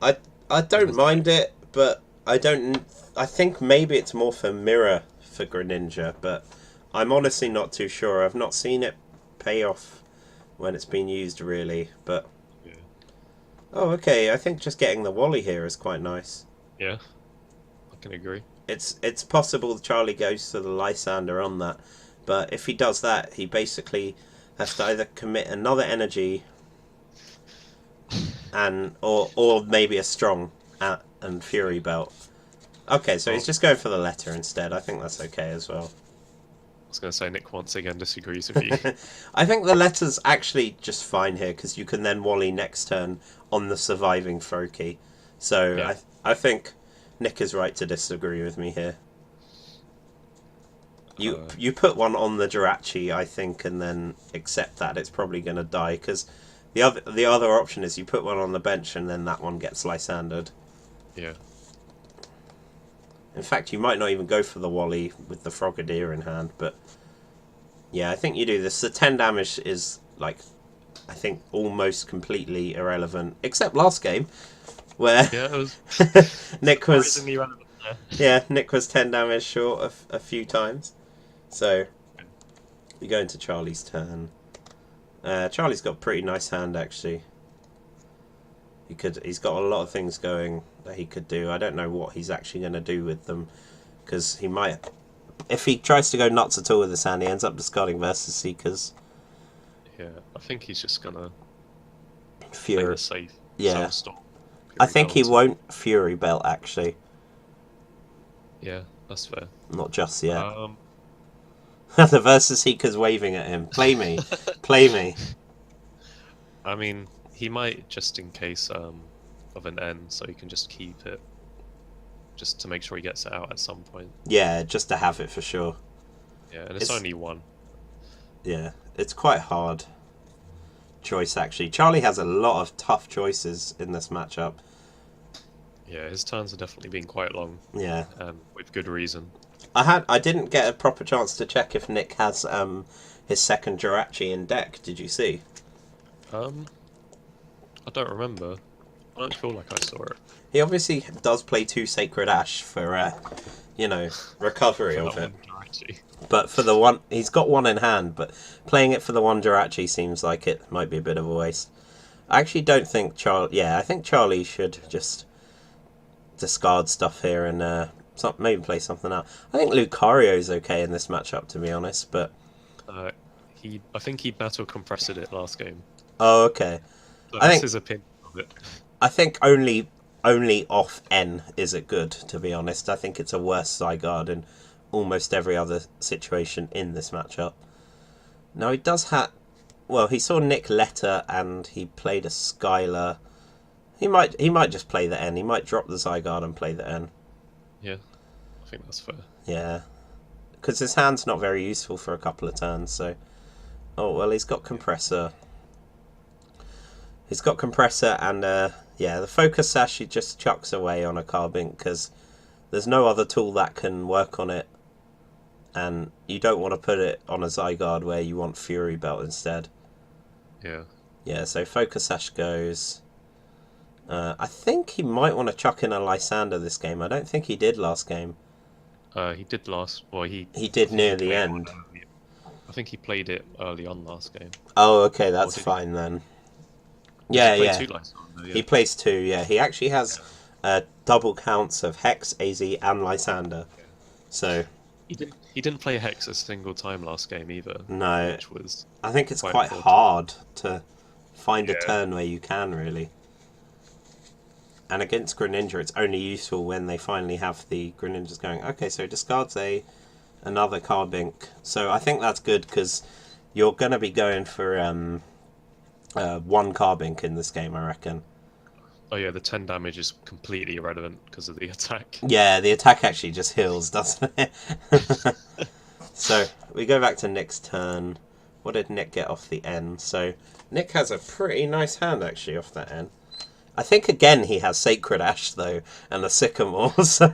I don't mind it, but I think maybe it's more for mirror for Greninja, but I'm honestly not too sure. I've not seen it pay off when it's been used, really, but...
Yeah.
Oh, okay, I think just getting the Wally here is quite nice.
Yeah, I can agree.
It's possible Charlie goes to the Lysander on that, but if he does that, he basically has to either commit another energy and or maybe a strong and Fury Belt. Okay, so he's just going for the letter instead. I think that's okay as well.
I was going to say Nick once again disagrees with you.
I think the letter's actually just fine here because you can then Wally next turn on the surviving Froakie. So yeah. I think Nick is right to disagree with me here. You put one on the Jirachi, I think, and then accept that it's probably going to die because the other option is you put one on the bench and then that one gets Lysandered.
Yeah.
In fact, you might not even go for the Wally with the Frogadier in hand, but yeah, I think you do this. The 10 damage is, like, I think almost completely irrelevant, except last game, where
it was
Nick was Nick was 10 damage short a few times. So we go into Charlie's turn. Charlie's got a pretty nice hand actually. He's got a lot of things going that he could do. I don't know what he's actually going to do with them because he might, if he tries to go nuts at all with his hand, he ends up discarding Versus Seekers.
Yeah, I think he's just gonna
Fury.
Safe.
Yeah, I think he won't Fury Belt actually.
Yeah, that's fair.
Not just yet. The Versus Seeker's waving at him. Play me, play me.
I mean, he might just in case of an N, so he can just keep it, just to make sure he gets it out at some point.
Yeah, just to have it for sure.
Yeah, and it's only one.
Yeah, it's quite hard choice actually. Charlie has a lot of tough choices in this matchup.
Yeah, his turns have definitely been quite long.
Yeah,
with good reason.
I didn't get a proper chance to check if Nick has his second Jirachi in deck. Did you see?
I don't remember. I don't feel like I saw it.
He obviously does play 2 Sacred Ash for recovery of it. But for the one, he's got one in hand, but playing it for the one Jirachi seems like it might be a bit of a waste. I actually don't think Charlie... Yeah, I think Charlie should just discard stuff here and maybe play something out. I think Lucario's okay in this matchup, to be honest, but...
I think he battle compressed it last game.
Oh, okay.
So that's his opinion of it.
I think only off N is it good, to be honest. I think it's a worse Zygarde in almost every other situation in this matchup. Now he does have... Well, he saw Nick Letter and he played a Skylar. He might just play the N. He might drop the Zygarde and play the N.
Yeah, I think that's fair.
Yeah. Because his hand's not very useful for a couple of turns, so... Oh, well, he's got Compressor. He's got Compressor and, yeah, the Focus Sash he just chucks away on a Carbink because there's no other tool that can work on it. And you don't want to put it on a Zygarde where you want Fury Belt instead.
Yeah. Yeah,
so Focus Sash goes. I think he might want to chuck in a Lysander this game. I don't think he did last game.
He did last... Well, he
did near the end.
I think he played it early on last game.
Oh, okay, that's fine then. Yeah, yeah. He plays 2, yeah. He actually has double counts of Hex, AZ, and Lysander. So...
He didn't play Hex a single time last game either.
No.
Which was
I think it's quite hard to find a turn where you can, really. And against Greninja, it's only useful when they finally have the Greninjas going, okay, so it discards another Carbink. So I think that's good, because you're going to be going for one Carbink in this game, I reckon.
Oh yeah, the 10 damage is completely irrelevant because of the attack.
Yeah, the attack actually just heals, doesn't it? So, we go back to Nick's turn. What did Nick get off the end? So, Nick has a pretty nice hand, actually, off that end. I think, again, he has Sacred Ash, though, and a Sycamore, so...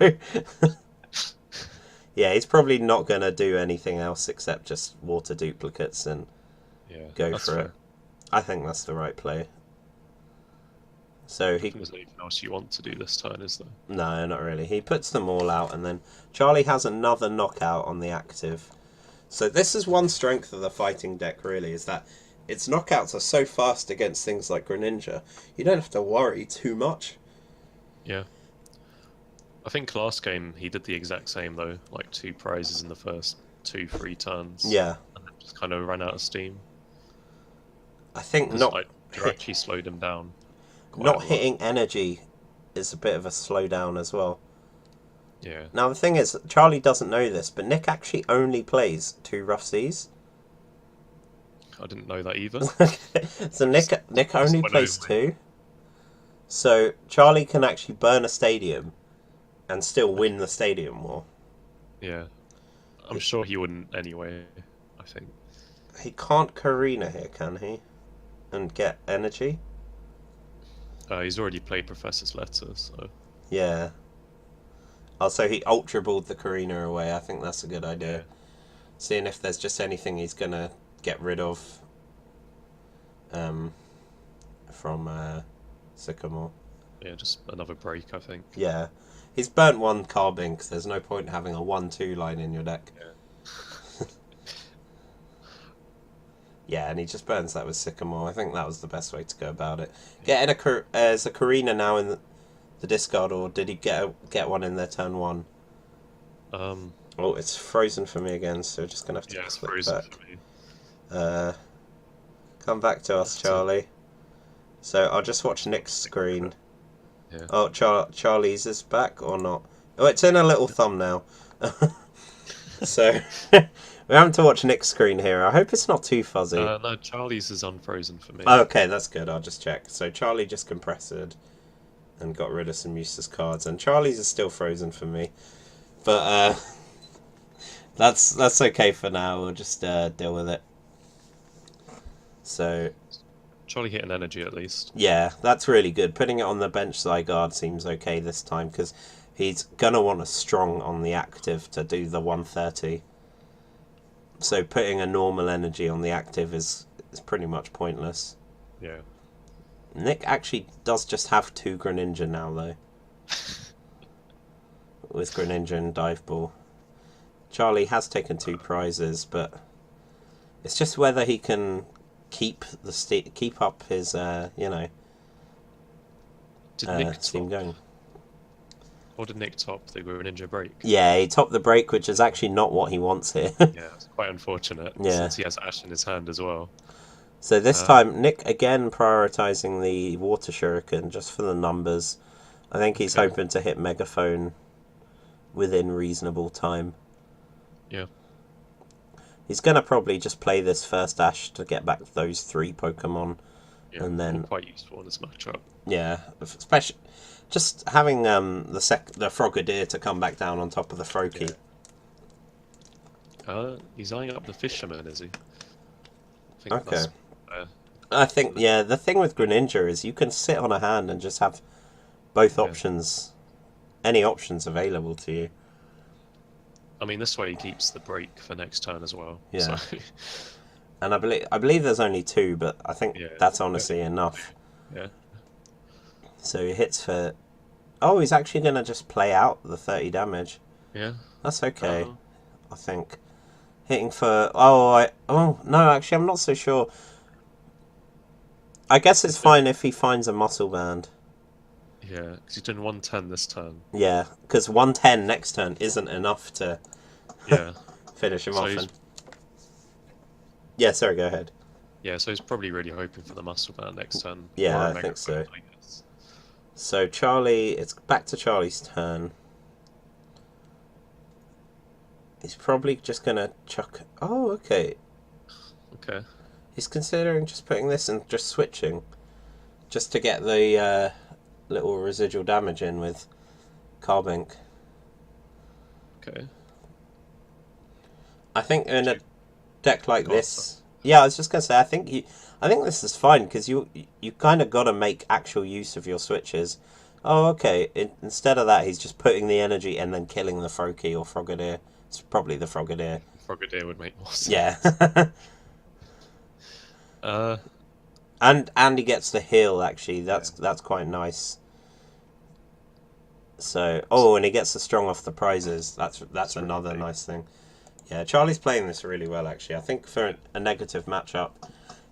yeah, he's probably not going to do anything else except just water duplicates and go for it. I think that's the right play. So
I think there's anything else you want to do this turn, is there?
No, not really. He puts them all out, and then Charlie has another knockout on the active. So this is one strength of the fighting deck, really, is that its knockouts are so fast against things like Greninja. You don't have to worry too much.
Yeah. I think last game he did the exact same, though. Like 2 prizes in the first 2-3 turns.
Yeah.
And then just kind of ran out of steam.
I think not...
Like, Jirachi slowed him down.
Not hitting energy is a bit of a slowdown as well.
Yeah.
Now the thing is, Charlie doesn't know this, but Nick actually only plays 2 Rough Seas.
I didn't know that either.
So Nick only plays 2. So Charlie can actually burn a stadium and still win the stadium war.
Yeah. I'm sure he wouldn't anyway, I think.
He can't Karina here, can he? And get energy?
He's already played Professor's Letter, so...
Yeah. Also, he Ultra Balled the Karina away. I think that's a good idea.
Yeah.
Seeing if there's just anything he's going to get rid of from Sycamore.
Yeah, just another break, I think.
Yeah. He's burnt 1 Carbink. There's no point having a 1-2 line in your deck.
Yeah.
Yeah, and he just burns that with Sycamore. I think that was the best way to go about it. Getting is a Karina now in the discard, or did he get one in their turn 1? Oh, it's frozen for me again, so we're just going to have to
it's
click
frozen
back.
for me.
Come back to us, Charlie. So I'll just watch Nick's screen.
Yeah.
Oh, Charlie's is back or not? Oh, it's in a little thumbnail. So... we're having to watch Nick's screen here. I hope it's not too fuzzy.
No, Charlie's is unfrozen for me.
Okay, that's good. I'll just check. So Charlie just compressed and got rid of some useless cards, and Charlie's is still frozen for me. But that's okay for now. We'll just deal with it. So
Charlie hit an energy at least.
yeah, that's really good. Putting it on the bench Zygarde seems okay this time, because he's gonna want a strong on the active to do the 130. So putting a normal energy on the active is pretty much pointless.
Yeah.
Nick actually does just have 2 Greninja now, though. With Greninja and Dive Ball. Charlie has taken 2 prizes, but it's just whether he can keep up his,
Did Nick
steam going.
Or did Nick top the Greninja break?
Yeah, he topped the break, which is actually not what he wants here.
Yeah, it's quite unfortunate,
Yeah.
since he has Ash in his hand as well.
So this time, Nick again prioritising the Water Shuriken just for the numbers. I think he's hoping to hit Megaphone within reasonable time.
Yeah.
He's going to probably just play this first Ash to get back those 3 Pokemon.
Yeah,
and then
quite useful in this matchup.
Yeah, especially just having the Frogadier to come back down on top of the Froakie.
Yeah. He's eyeing up the Fisherman, is he?
Okay. I think, yeah, the thing with Greninja is you can sit on a hand and just have both options, any options available to you.
I mean, this way he keeps the break for next turn as well.
Yeah.
So.
And I believe there's only 2, but I think that's honestly enough.
Yeah.
So he hits for... Oh, he's actually going to just play out the 30 damage.
Yeah.
That's okay, I think. Hitting for... Oh, no, actually, I'm not so sure. I guess it's fine if he finds a Muscle Band.
Yeah, because he's doing 110 this turn.
Yeah, because 110 next turn isn't enough to finish him off. Yeah, sorry, go ahead.
Yeah, so he's probably really hoping for the Muscle Band next turn.
Yeah, I think so.
I guess.
So Charlie, it's back to Charlie's turn. He's probably just gonna chuck. Oh, okay.
Okay.
He's considering just putting this and just switching, just to get the little residual damage in with Carbink.
Okay.
I think in a deck like this, yeah, I was just gonna say, I think this is fine because you kind of got to make actual use of your switches. Oh, okay. Instead of that, he's just putting the energy and then killing the Froakie or Frogadier. It's probably the Frogadier.
Frogadier would make more sense.
Yeah.
uh.
And he gets the heal. Actually, that's quite nice. So, and he gets the strong off the prizes. That's another nice thing. Yeah, Charlie's playing this really well, actually. I think for a negative matchup,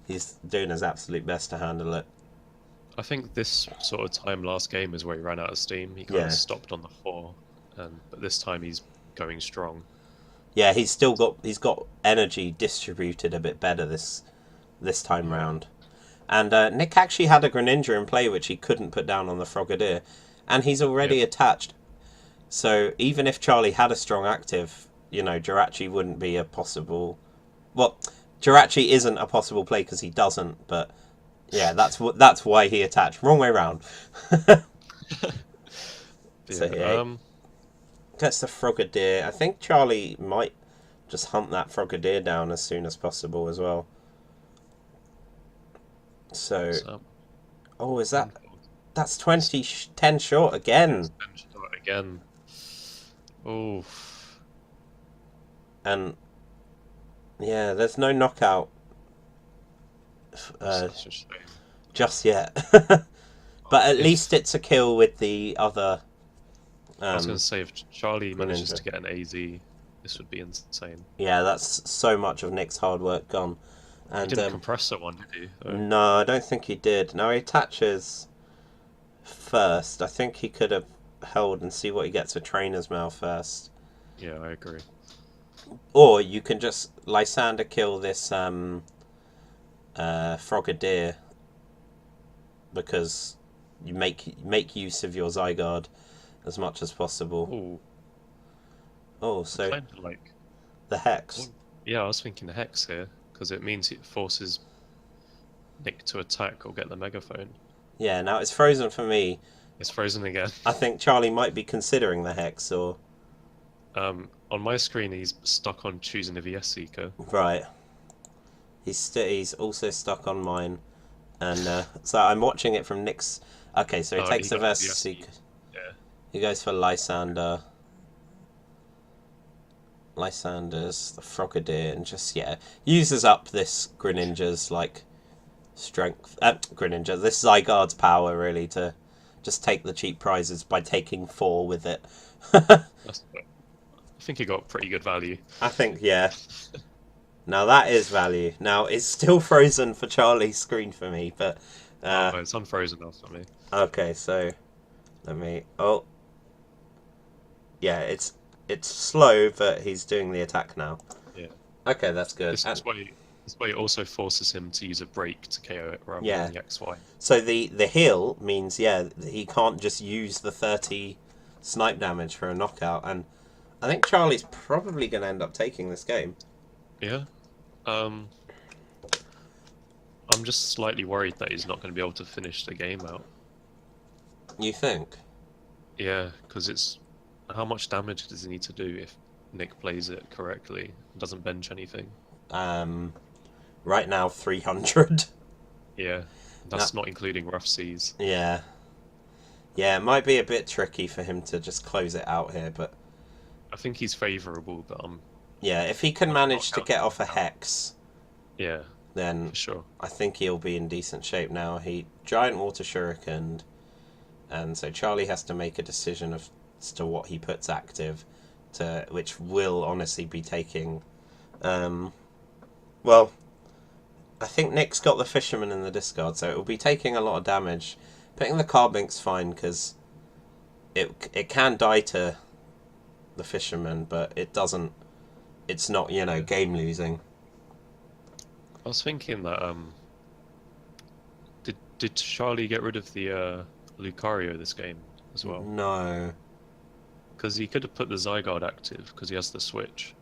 he's doing his absolute best to handle it.
I think this sort of time last game is where he ran out of steam. He kind of stopped on the 4, but this time he's going strong.
Yeah, he's got energy distributed a bit better this time round. And Nick actually had a Greninja in play which he couldn't put down on the Frogadier, and he's already attached. So even if Charlie had a strong active, Jirachi wouldn't be a possible. Well, Jirachi isn't a possible play because he doesn't. But yeah, that's why he attached. Wrong way round. So gets the Frogadier. I think Charlie might just hunt that Frogadier down as soon as possible as well. So is that's 10 short again?
10 short again. Oh.
And yeah, there's no knockout just yet. But at least it's a kill with the other.
I was going to say, if Charlie manages to get an AZ, this would be insane.
Yeah, that's so much of Nick's hard work gone. And
he didn't compress that one, did he?
No, I don't think he did. No, he attaches first. I think he could have held and see what he gets with Trainer's Mail first.
Yeah, I agree.
Or you can just Lysander kill this Frogadier because you make use of your Zygarde as much as possible.
Ooh.
Oh, so
kind of like
the Hex.
Yeah, I was thinking the Hex here because it means it forces Nick to attack or get the Megaphone.
Yeah, now it's frozen for me.
It's frozen again.
I think Charlie might be considering the Hex, or
on my screen he's stuck on choosing a VS Seeker.
Right. He's also stuck on mine, and so I'm watching it from Nick's. Okay, so he takes the VS Seeker.
Yeah.
He goes for Lysander. Lysander's the Frogadier, and just uses up this Greninja's strength. Greninja, this Zygarde's power really to just take the cheap prizes by taking 4 with it.
I think he got pretty good value.
I think, yeah. Now that is value. Now it's still frozen for Charlie's screen for me, but
it's unfrozen now for me.
Okay, so let me. Oh, yeah, it's slow, but he's doing the attack now.
Yeah.
Okay, that's good.
This way it also forces him to use a break to KO it rather than the XY.
So the heal means he can't just use the 30 snipe damage for a knockout, and I think Charlie's probably going to end up taking this game.
Yeah. I'm just slightly worried that he's not going to be able to finish the game out.
You think?
Yeah, because it's how much damage does he need to do if Nick plays it correctly? Doesn't bench anything.
Right now 300.
Yeah, that's not including rough seas.
Yeah. Yeah, it might be a bit tricky for him to just close it out here, but
I think he's favourable, but
yeah, if he can manage to get off a Hex, then
for sure.
I think he'll be in decent shape now. He Giant Water Shuriken, and so Charlie has to make a decision as to what he puts active, which will honestly be taking. Well, I think Nick's got the Fisherman in the discard, so it will be taking a lot of damage. Putting the Carbink's fine because it can die to the Fisherman, but it doesn't. It's not, game losing.
I was thinking that did Charlie get rid of the Lucario this game as well.
No.
Because he could have put the Zygarde active, because he has the switch,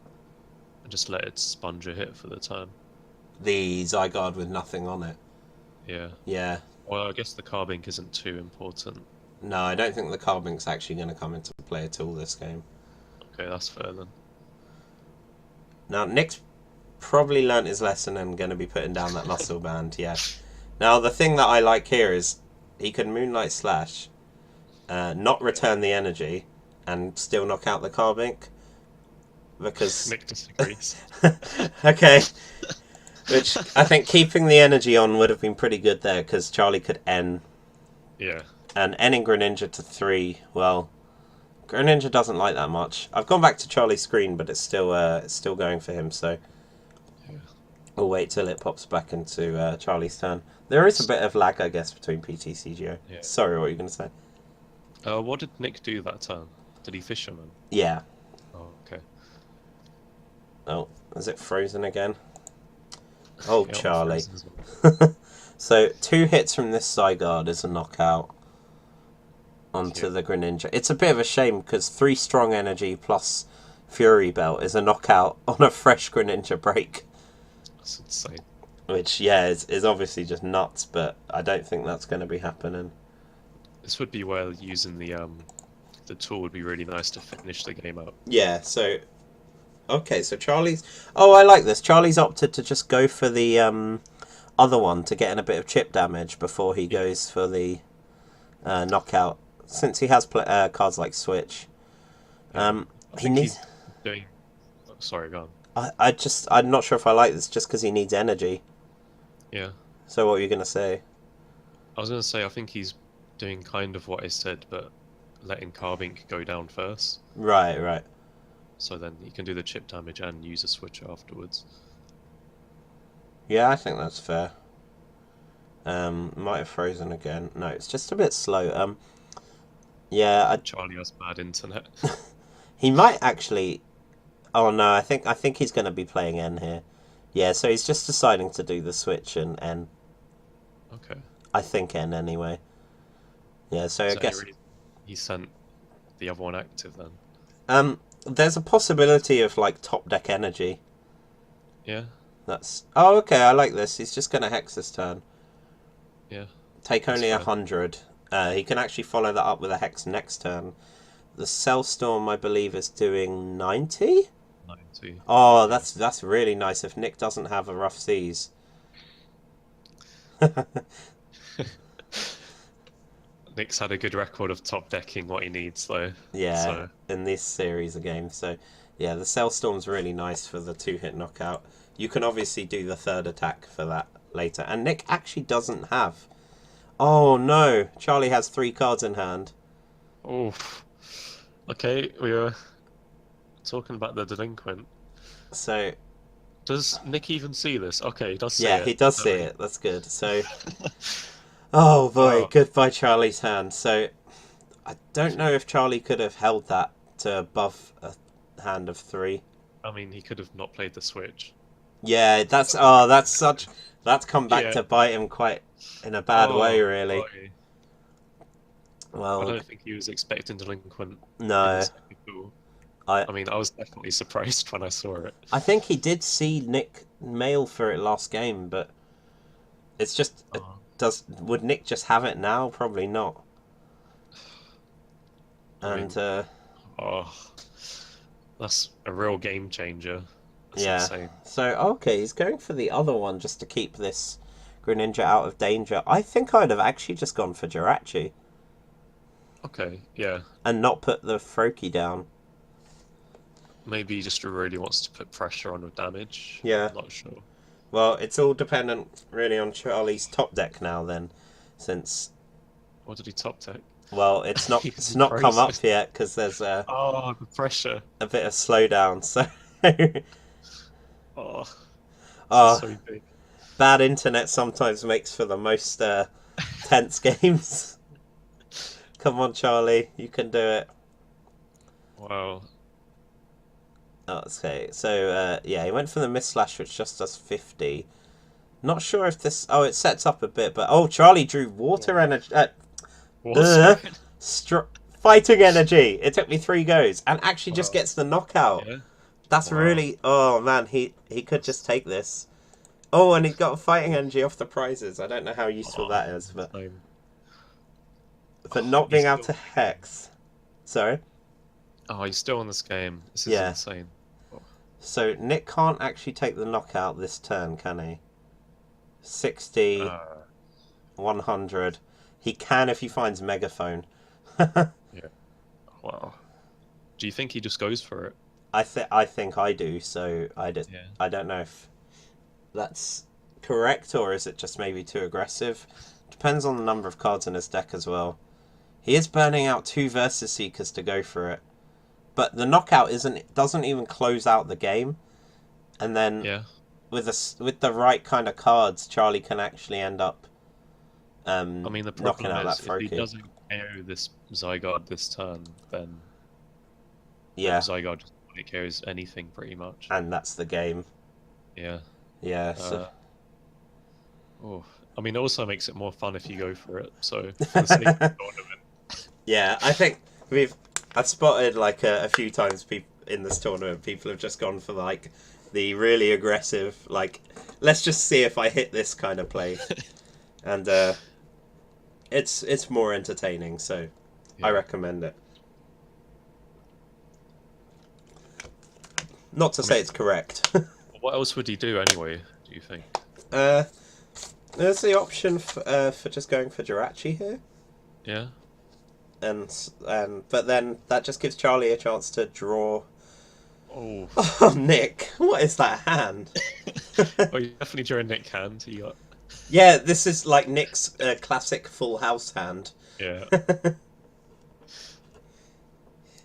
and just let it sponge a hit for the turn.
The Zygarde with nothing on it.
Yeah.
Yeah.
Well, I guess the Carbink isn't too important.
No, I don't think the Carbink's actually going to come into play at all this game.
Okay, that's fair then.
Now, Nick's probably learnt his lesson and going to be putting down that muscle band, yeah. Now, the thing that I like here is he can Moonlight Slash, not return the energy, and still knock out the Carbink. Because...
Nick disagrees.
Okay. Which, I think keeping the energy on would have been pretty good there, because Charlie could N.
Yeah.
And Nning Greninja to 3, well... Greninja doesn't like that much. I've gone back to Charlie's screen, but it's still going for him, so...
Yeah.
We'll wait till it pops back into Charlie's turn. There is a bit of lag, I guess, between PTCGO.
Yeah.
Sorry, what were you going to say?
What did Nick do that turn? Did he Fisherman?
Yeah.
Oh, okay.
Oh, is it frozen again? Oh,
Yeah,
Charlie.
frozen as well.
So, 2 hits from this Zygarde is a knockout onto the Greninja. It's a bit of a shame, because 3 strong energy plus Fury Belt is a knockout on a fresh Greninja break.
That's insane.
Which, yeah, is obviously just nuts, but I don't think that's going to be happening.
This would be where using the tool would be really nice to finish the game out.
Yeah, so... Okay, so Charlie's... Oh, I like this. Charlie's opted to just go for the other one to get in a bit of chip damage before he goes for the knockout. Since he has cards like Switch. He needs...
Doing... Oh, sorry, go on.
I'm not sure if I like this just because he needs energy.
Yeah.
So what were you going to say?
I was going to say, I think he's doing kind of what I said, but letting Carbink go down first.
Right.
So then he can do the chip damage and use a switch afterwards.
Yeah, I think that's fair. Might have frozen again. No, it's just a bit slow. Yeah,
Charlie has bad internet.
he might actually... Oh no, I think he's going to be playing N here. Yeah, so he's just deciding to do the switch and N.
Okay.
I think N anyway. Yeah, so I guess...
He sent the other one active then?
There's a possibility of, like, top deck energy.
Yeah.
That's... Oh, okay, I like this. He's just going to Hex this turn.
Yeah.
Take only 100. He can actually follow that up with a Hex next turn. The Cellstorm, I believe, is doing 90?
90.
Oh, that's really nice if Nick doesn't have a rough seas.
Nick's had a good record of top decking what he needs, though.
Yeah,
so.
In this series of games. So, yeah, the Cellstorm's really nice for the 2-hit knockout. You can obviously do the 3rd attack for that later. And Nick actually doesn't have... Oh, no. Charlie has 3 cards in hand.
Oh. Okay, we were talking about the delinquent.
So...
Does Nick even see this? Okay, he does see it.
Yeah, he does see it. That's good. So... Oh boy, goodbye Charlie's hand. So, I don't know if Charlie could have held that to above a hand of 3.
I mean, he could have not played the switch.
Yeah, that's come back to bite him quite in a bad way, really.
Boy.
Well,
I don't think he was expecting delinquent.
No.
I mean, I was definitely surprised when I saw it.
I think he did see Nick mail for it last game, but it's just... Would Nick just have it now? Probably not. And
that's a real game changer. That's
yeah.
insane.
So okay, he's going for the other one just to keep this Greninja out of danger. I think I'd have actually just gone for Jirachi.
Okay, yeah.
And not put the Froakie down.
Maybe he just really wants to put pressure on with damage.
Yeah.
I'm not sure.
Well, it's all dependent really on Charlie's top deck now then, since...
What did he top deck?
Well, it's not come up yet because there's the
pressure.
A bit of slowdown. So
so big.
Bad internet sometimes makes for the most tense games. Come on, Charlie, you can do it.
Wow.
Okay, so yeah, he went for the Mist Slash, which just does 50. Not sure if this... Oh, it sets up a bit, but... Oh, Charlie drew water energy...
What's
Ugh.
going
Fighting energy. It took me 3 goes, and actually just
Wow.
gets the knockout.
Yeah.
That's
Wow.
really. Oh man, he could just take this. Oh, and he got fighting energy off the prizes. I don't know how useful
Oh,
that is, but
insane.
for
Oh,
not
he's
being able
still
to
in the game.
hex. Sorry.
Oh, he's still in this game. This is
Yeah.
insane. Oh,
So Nick can't actually take the knockout this turn, can he? 60,
uh,
100. He can if he finds Megaphone.
yeah. Wow. Do you think he just goes for it?
I think I do. So
Yeah.
I don't know if that's correct or is it just maybe too aggressive. Depends on the number of cards in his deck as well. He is burning out 2 Versus Seekers to go for it, but the knockout doesn't even close out the game. And then
Yeah.
with the right kind of cards, Charlie can actually end up
I mean, the
knocking
problem
out that
is if he
Froakie.
doesn't KO this Zygarde this turn, then
Yeah,
Zygarde just KOs anything pretty much.
and that's the game.
Yeah.
Yeah, so
Oh, I mean, it also makes it more fun if you go for it. So for the sake of the tournament,
yeah, I think I've spotted like a few times people in this tournament. People have just gone for like the really aggressive, like let's just see if I hit this kind of play, and it's more entertaining. So I
yeah.
recommend it. Not to
I
say
mean,
it's correct.
what else would he do anyway? Do you think?
uh, there's the option for just going for Jirachi here.
Yeah.
And but then that just gives Charlie a chance to draw.
Oh.
Oh, Nick, what is that hand?
Oh, you definitely drew a Nick hand. He got.
Yeah, this is like Nick's classic full house hand.
Yeah.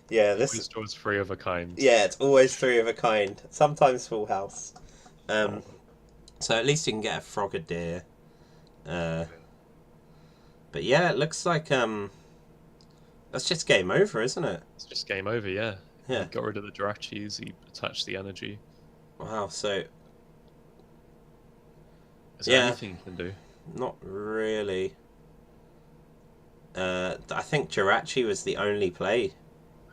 Yeah,
Always draws 3 of a kind.
yeah, it's always 3 of a kind. Sometimes full house.
Oh,
So at least you can get a Frogadier. But yeah, it looks like that's just game over, isn't it?
it's just game over. Yeah.
Yeah.
He got rid of the Jirachis. He attached the energy.
Wow. So
Is there
yeah,
anything you can do?
not really. I think Jirachi was the only play,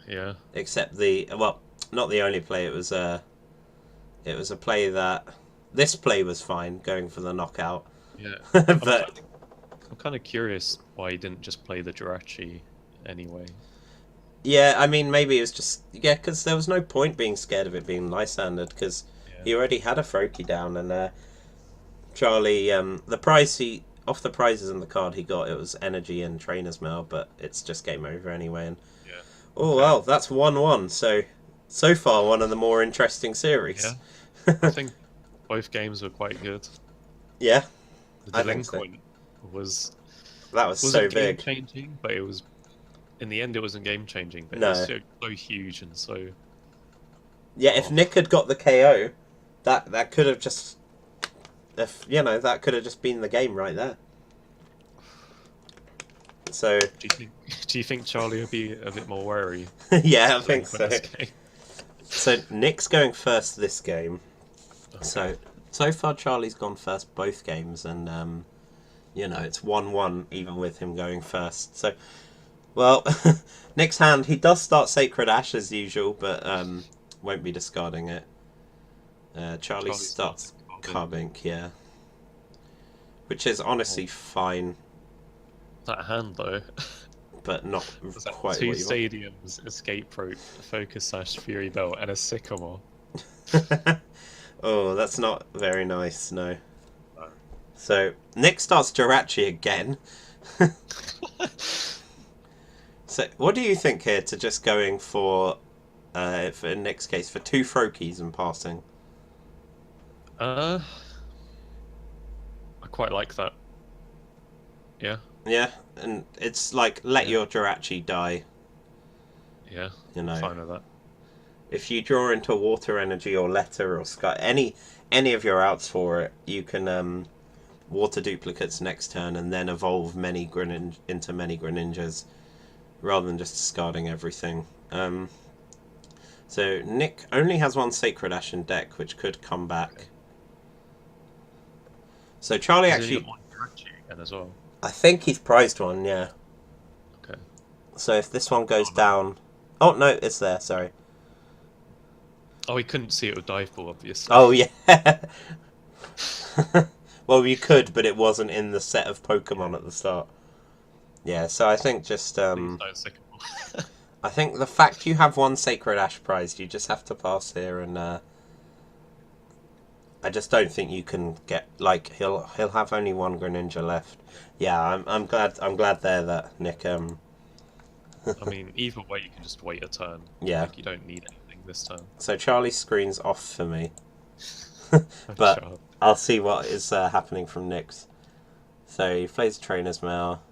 Yeah.
except not the only play. It was a play that this play was fine, going for the knockout.
Yeah.
But
I'm kind of curious why he didn't just play the Jirachi anyway.
yeah, I mean maybe it was just because there was no point being scared of it being Lysander because
Yeah.
he already had a Froakie down and Charlie the prize off the prizes in the card he got it was energy and trainer's mail, but it's just game over anyway. And
Yeah.
oh
Okay.
well, that's 1-1. So far one of the more interesting series.
Yeah. I think both games were quite good.
Yeah,
The
I think so.
delinquent was
that was
wasn't
so
game
big.
changing, but it was in the end it wasn't game changing, but
No.
it was so huge and so
Yeah, if
oh,
Nick had got the KO, that could have just that could have just been the game right there. So
do you think Charlie would be a bit more wary?
yeah, I
to
think
win
so.
this game?
So Nick's going first this game.
Okay.
So far Charlie's gone first both games, and it's 1-1 even with him going first. So well, Nick's hand he does start Sacred Ash as usual, but won't be discarding it. Charlie starts Carbink, yeah, which is honestly fine,
That hand though.
but not
Was that
quite
2
what you want.
stadiums, escape rope, focus sash, fury belt, and a sycamore.
Oh, that's not very nice, no.
No.
So, Nick starts Jirachi again. So, what do you think here to just going for in Nick's case, for 2 Froakies and passing?
I quite like that. Yeah,
Yeah, and it's like, let your Jirachi die,
yeah.
you know.
Fine with that.
If you draw into Water Energy or Letter or Sky, any of your outs for it, you can Water Duplicates next turn and then evolve into many Greninjas, rather than just discarding everything. So Nick only has 1 Sacred Ash in deck, which could come back. So Charlie
He's only
actually,
got 1 Jirachi again as well.
I think he's prized 1, yeah. So if this one goes down... Oh, no, it's there, sorry.
Oh, he couldn't see it with Dive Ball, obviously.
Oh, yeah. Well, you could, but it wasn't in the set of Pokemon at the start. Yeah, so I think just...
Please don't Sycamore.
I think the fact you have one Sacred Ash prized, you just have to pass here, and I just don't think you can get, like, he'll have only one Greninja left. Yeah, I'm glad there that Nick
I mean, either way, you can just wait a turn.
Yeah.
Like, you don't need anything this turn.
So Charlie's screen's off for me, but
Sure.
I'll see what is happening from Nick's. So he plays Trainer's Mail.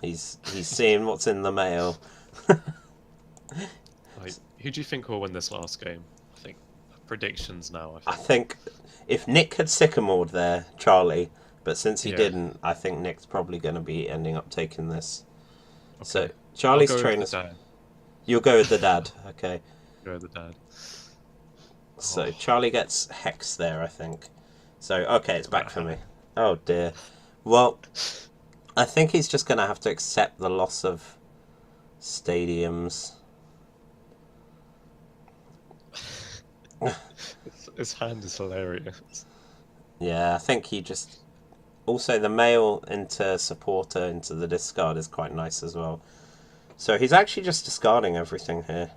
He's seeing what's in the mail.
Like, who do you think will win this last game? I think predictions now.
I think if Nick had Sycamored there, Charlie, but since he
Yeah.
didn't, I think Nick's probably going to be ending up taking this.
Okay.
So Charlie's
I'll go with
Trainer's...
the dad.
You'll go with the dad, okay.
Go with the dad.
So
Oh.
Charlie gets Hex there, I think. So, okay, it's back for me. Oh, dear. Well, I think he's just going to have to accept the loss of stadiums.
His hand is hilarious.
Yeah, I think he just... Also, the mail into supporter into the discard is quite nice as well. So he's actually just discarding everything here.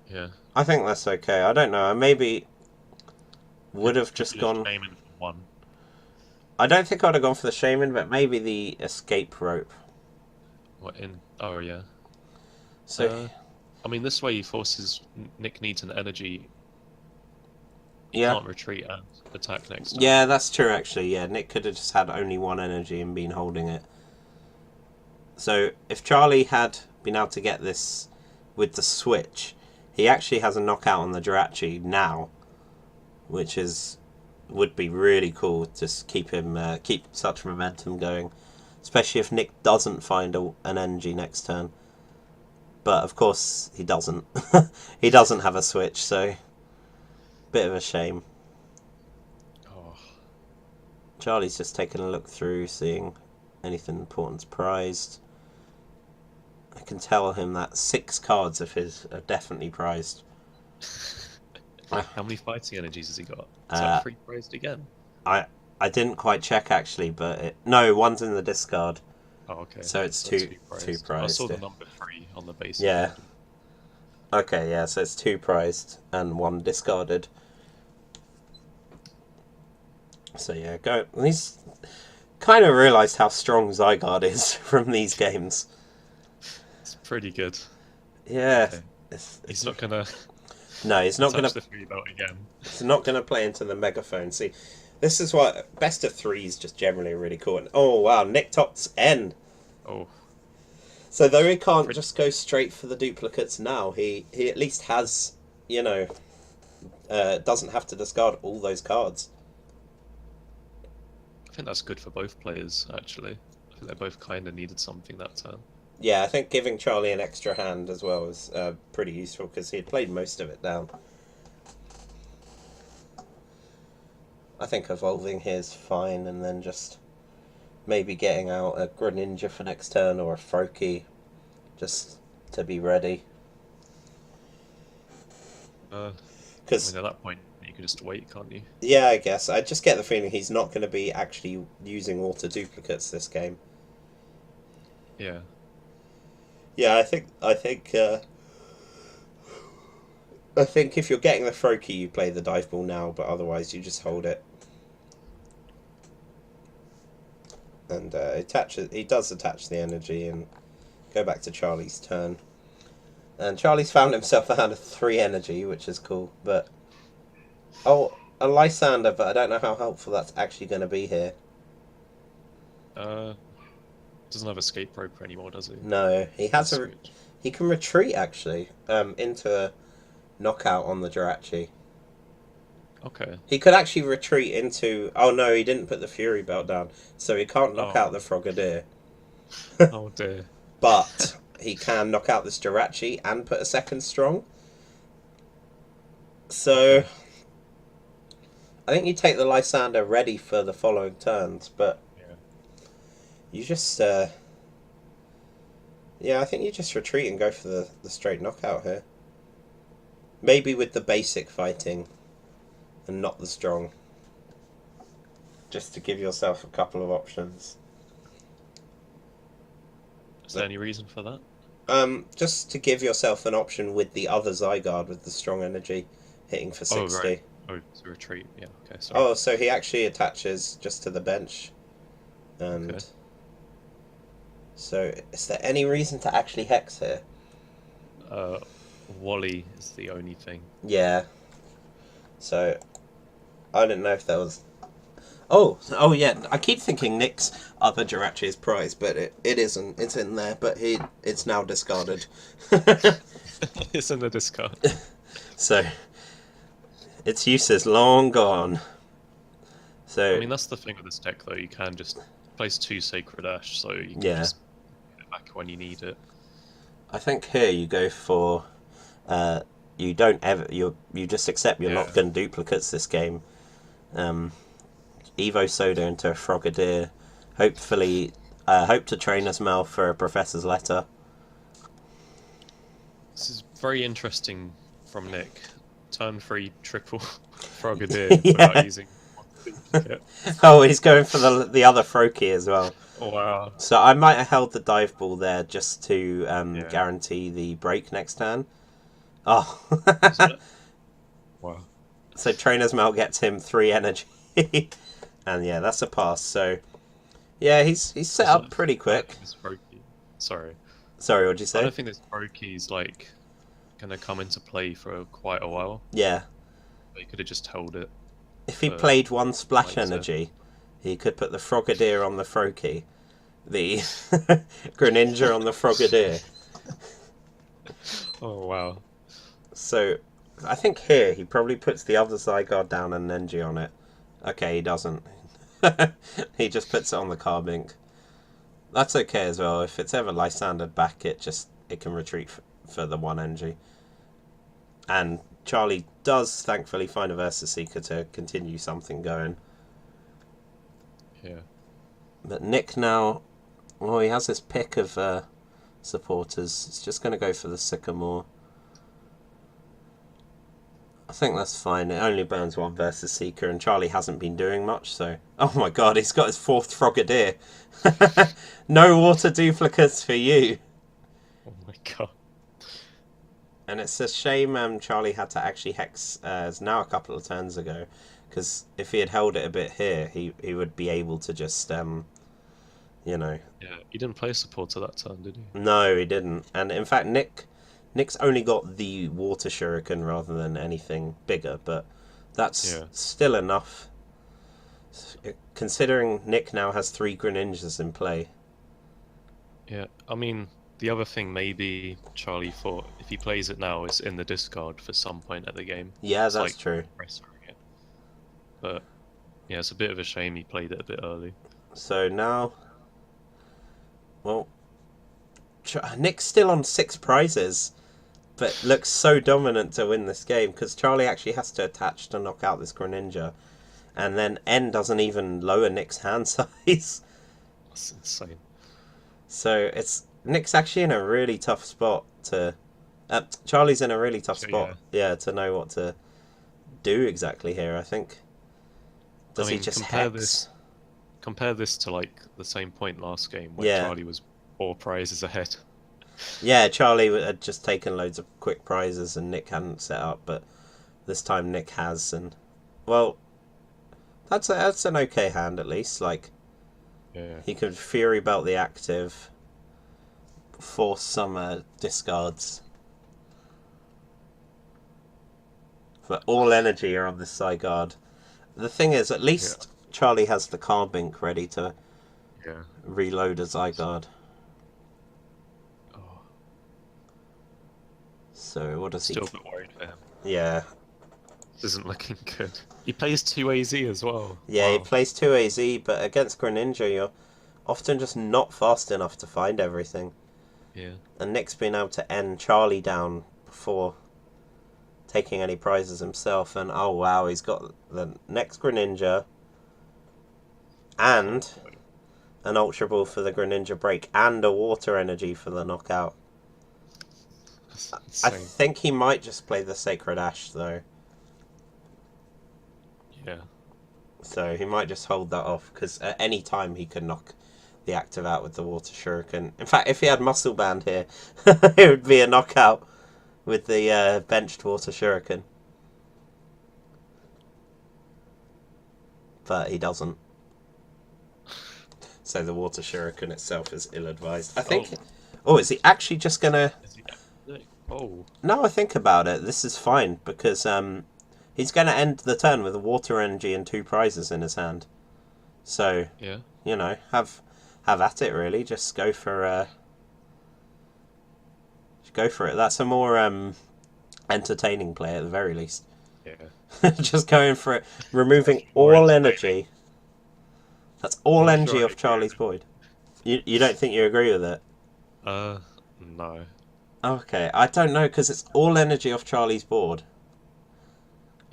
Yeah.
I think that's okay. I don't know. I maybe would have just gone...
Shaman for one.
I don't think I'd have gone for the Shaman, but maybe the escape rope.
What in? Oh yeah.
So
I mean, this way he forces Nick needs an energy. He
yeah,
can't retreat and attack next time.
yeah, that's true. Actually, yeah, Nick could have just had only one energy and been holding it. So if Charlie had been able to get this with the switch, he actually has a knockout on the Jirachi now, which would be really cool. Just keep him keep such momentum going, especially if Nick doesn't find an energy next turn. But of course he doesn't. He doesn't have a switch, so bit of a shame.
Oh.
Charlie's just taking a look through, seeing anything important's prized. I can tell him that 6 cards of his are definitely prized.
How many fighting energies has he got? Is that 3 prized again?
I didn't quite check actually, but no, one's in the discard.
Oh, okay.
So it's
So
two prized.
I saw the number 3 on the base.
Yeah. Okay, yeah, so it's 2 prized and 1 discarded. So yeah, go. He's kind of realised how strong Zygarde is from these games.
It's pretty good.
Yeah.
Okay.
It's
He's not gonna.
No, he's not
touch
gonna.
the 3 belt again.
He's not gonna play into the megaphone. See, this is why best of 3 is just generally really cool. And oh wow, Nick Top's N.
Oh.
So though he can't just go straight for the duplicates now, he at least has, you know, doesn't have to discard all those cards.
I think that's good for both players, actually. I think they both kind of needed something that turn.
Yeah, I think giving Charlie an extra hand as well is pretty useful because he had played most of it down. I think evolving here is fine, and then just maybe getting out a Greninja for next turn or a Froakie, just to be ready.
Because at that point, you can just wait, can't you?
Yeah, I guess. I just get the feeling he's not going to be actually using auto duplicates this game.
Yeah.
Yeah, I think if you're getting the Froakie, you play the dive ball now, but otherwise you just hold it. And he does attach the energy and go back to Charlie's turn. And Charlie's found himself out of 3 energy, which is cool, but... Oh, a Lysander, but I don't know how helpful that's actually going to be here.
Doesn't have escape rope anymore, does he?
No, he has he can retreat actually into a knockout on the Jirachi.
Okay.
He could actually retreat into... Oh no, he didn't put the Fury Belt down, so he can't knock out the Frogadier.
Oh dear.
But he can knock out this Jirachi and put a second strong. So I think you take the Lysander ready for the following turns, but
Yeah.
you just yeah, I think you just retreat and go for the straight knockout here. Maybe with the basic fighting and not the strong. Just to give yourself a couple of options.
Is there any reason for that?
Just to give yourself an option with the other Zygarde with the strong energy hitting for 60.
Oh, right. Oh, to retreat. Yeah, okay, sorry.
Oh, so he actually attaches just to the bench. And
Okay.
so is there any reason to actually hex here?
Wally is the only thing.
Yeah. So I didn't know if there was. Oh yeah. I keep thinking Nick's other Jirachi is prize, but it isn't. It's in there, but it's now discarded.
It's in the discard.
So its use is long gone. So
I mean, that's the thing with this deck, though. You can just place 2 Sacred Ash, so you can
Yeah.
just get it back when you need it.
I think here you go for. You don't ever. You just accept you're not
Yeah.
going to duplicates this game. Evo Soda into a Frogadier. Hopefully, hope to Trainer's Mail for a Professor's Letter.
This is very interesting from Nick. Turn 3 triple Frogadier
Yeah.
without using one duplicate.
Oh, he's going for the other Froakie as well.
Oh, wow.
So I might have held the dive ball there just to
Yeah.
guarantee the break next turn. Oh.
Is it? Wow.
So Trainer's Mail gets him 3 energy. And yeah, that's a pass. So yeah, he's set
Also,
up pretty
I don't
quick.
think this Froakie- Sorry.
Sorry, what'd you
I
say?
don't think this Frokie's like gonna come into play for quite a while.
Yeah.
They could have just held it.
If he
for,
played one splash
like you said.
energy, he could put the Frogadier on the Froakie, the Greninja on the Frogadier.
Oh, wow.
So I think here he probably puts the other Zygarde down and Nenji on it. Okay, he doesn't. He just puts it on the Carbink. That's okay as well. If it's ever Lysandered back, it can retreat for the 1 energy. And Charlie does thankfully find a Versus Seeker to continue something going.
Yeah.
But Nick now, well, he has this pick of supporters. It's just going to go for the Sycamore. I think that's fine. It only burns 1 Versus Seeker, and Charlie hasn't been doing much, so... Oh my god, he's got his 4th Frogadier. No water duplicates for you.
Oh my god.
And it's a shame Charlie had to actually hex now a couple of turns ago, because if he had held it a bit here, he would be able to just, you know...
Yeah, he didn't play supporter that turn, did he?
No, he didn't. And in fact, Nick's only got the water shuriken rather than anything bigger, but that's still enough. Considering Nick now has 3 Greninjas in play.
Yeah, I mean, the other thing maybe Charlie thought if he plays it now, it's in the discard for some point at the game.
Yeah,
It's
that's
like
true.
pressuring it. But yeah, it's a bit of a shame he played it a bit early.
So now, well, Nick's still on 6 prizes, but looks so dominant to win this game because Charlie actually has to attach to knock out this Greninja, and then N doesn't even lower Nick's hand size.
That's insane.
So Nick's actually in a really tough spot to. Charlie's in a really tough spot, to know what to do exactly here. I think. Does he just hex?
Compare this to like the same point last game when Charlie was 4 prizes ahead.
Yeah, Charlie had just taken loads of quick prizes and Nick hadn't set up, but this time Nick has, and well, that's an okay hand at least. Like, he could Fury Belt the active, force some discards, but all energy are on this Zygarde. The thing is, at least Charlie has the Carbink ready to reload a Zygarde. So what does he?
Still a bit worried for him.
Yeah.
This isn't looking good. He plays 2 AZ as well.
Yeah, he plays 2 AZ, but against Greninja, you're often just not fast enough to find everything.
Yeah.
And Nick's been able to end Charlie down before taking any prizes himself. And oh wow, he's got the next Greninja and an Ultra Ball for the Greninja break and a Water Energy for the knockout. I think he might just play the Sacred Ash though.
Yeah.
So he might just hold that off, because at any time he could knock the active out with the Water Shuriken. In fact, if he had Muscle Band here, it would be a knockout with the benched Water Shuriken. But he doesn't. So the Water Shuriken itself is ill-advised. I think... Oh, is he actually just going to...
Oh.
No, I think about it. This is fine, because he's going to end the turn with a Water Energy and 2 prizes in his hand. So,
yeah,
you know, have at it, really. Just go for it. That's a more entertaining play at the very least.
Yeah.
Just going for it. Removing all energy. That's all energy off Charlie's board. You don't think you agree with it?
No.
Okay, I don't know, because it's all energy off Charlie's board.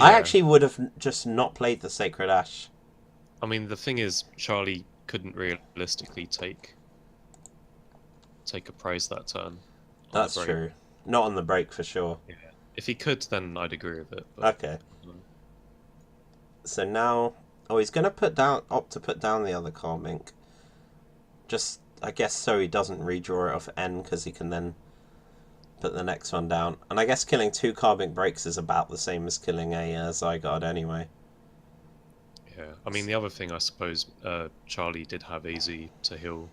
Yeah.
I actually would have just not played the Sacred Ash.
I mean, the thing is, Charlie couldn't realistically take a prize that turn.
That's true. Not on the break for sure.
Yeah. If he could, then I'd agree with it.
But, okay. So now, he's going to opt to put down the other Carbink. Just, I guess, so he doesn't redraw it off N, because he can then put the next one down. And I guess killing 2 Carbink breaks is about the same as killing a Zygarde anyway.
Yeah, I mean, the other thing, I suppose, Charlie did have AZ to heal.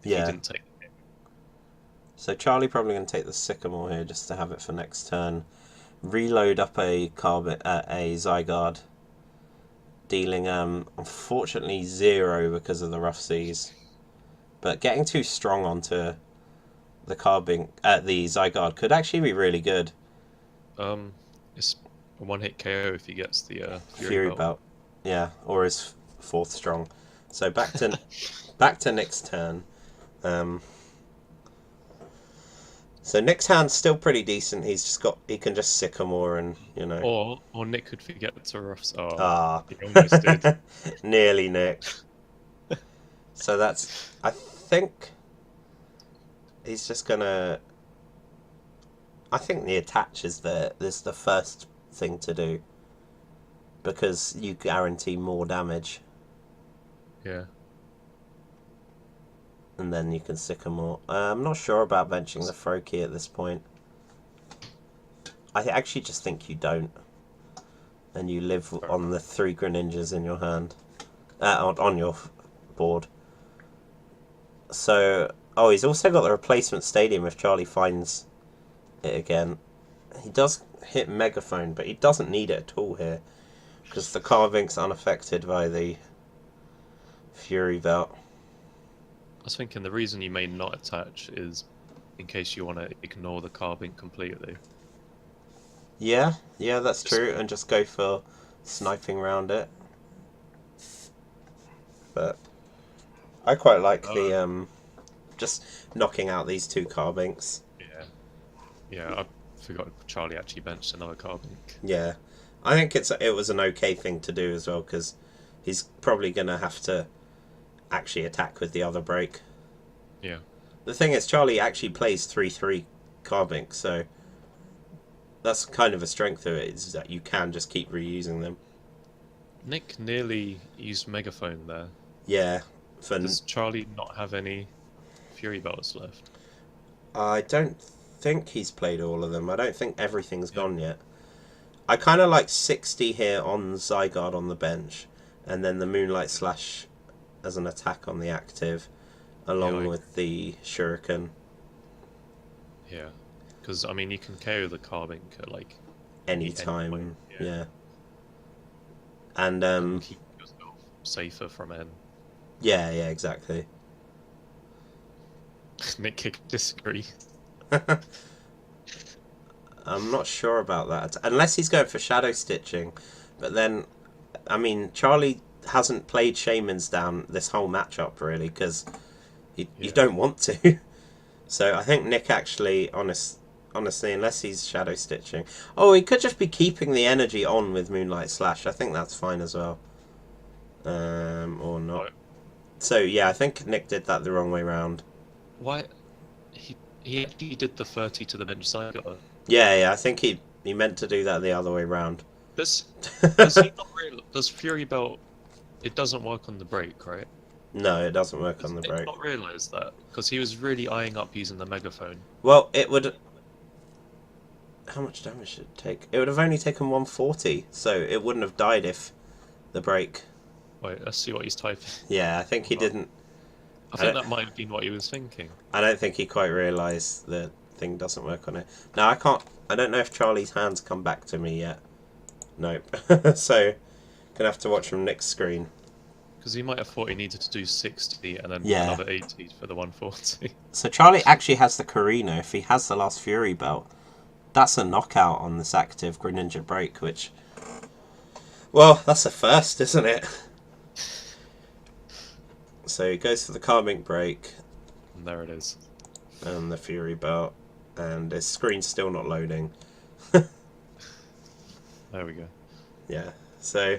Yeah.
He didn't take it.
So Charlie probably going to take the Sycamore here just to have it for next turn. Reload up a Zygarde. Dealing, unfortunately, 0 because of the Rough Seas. But getting too strong onto the Carbink, the Zygarde could actually be really good.
It's a one-hit KO if he gets the
Fury Belt. Yeah, or his 4th strong. So back to Nick's turn. So Nick's hand's still pretty decent. He can just Sycamore and, you know.
Or Nick could forget to rough.
He
almost did.
Nearly, Nick. So that's, I think he's just gonna. I think the attach is the first thing to do, because you guarantee more damage.
Yeah.
And then you can Sycamore. I'm not sure about benching the Froakie at this point. I actually just think you don't. And you live on the 3 Greninjas in your hand. On your board. So, he's also got the replacement stadium if Charlie finds it again. He does hit Megaphone, but he doesn't need it at all here, because the Carbink's unaffected by the Fury Belt.
I was thinking the reason you may not attach is in case you want to ignore the Carbink completely.
Yeah, that's true, and just go for sniping round it. But I quite like the just knocking out these 2 Carbinks.
Yeah, I forgot Charlie actually benched another Carbink.
Yeah, I think it was an okay thing to do as well, because he's probably gonna have to actually attack with the other break.
Yeah.
The thing is, Charlie actually plays 3/3 Carbink, so that's kind of a strength of it, is that you can just keep reusing them.
Nick nearly used Megaphone there.
Yeah.
Does Charlie not have any Fury Belts left?
I don't think he's played all of them. I don't think everything's gone yet. I kind of like 60 here on Zygarde on the bench, and then the Moonlight Slash as an attack on the active, along with the Shuriken.
Yeah, because I mean you can KO the Carbink at like
any time. Yeah. And
keep yourself safer from N.
Yeah, exactly.
Nick could disagree.
I'm not sure about that, unless he's going for Shadow Stitching. But then, I mean, Charlie hasn't played Shaman's down this whole matchup, really, because you don't want to. So I think Nick actually, honestly, unless he's shadow stitching. Oh, he could just be keeping the energy on with Moonlight Slash. I think that's fine as well. Or not.
Right.
So yeah, I think Nick did that the wrong way round.
Why? He actually did the 30 to the bench Zygarde.
Yeah, I think he meant to do that the other way round.
Does he not does Fury Belt? It doesn't work on the break, right?
No, it doesn't work on the
Did
break.
not realise that because he was really eyeing up using the megaphone.
Well, it would. How much damage did it take? It would have only taken 140, so it wouldn't have died if the break.
Wait, let's see what he's typing.
Yeah, I think he didn't.
I think that might have been what he was thinking.
I don't think he quite realised the thing doesn't work on it. Now I can't. I don't know if Charlie's hands come back to me yet. Nope. So, gonna have to watch from Nick's screen.
Because he might have thought he needed to do 60 and then
Yeah.
another 80 for the 140.
So Charlie actually has the Karina. If he has the last Fury Belt, that's a knockout on this active Greninja break, which... Well, that's a first, isn't it? So he goes for the Carbink break.
And there it is.
And the Fury Belt. And his screen's still not loading.
There we go.
Yeah, so...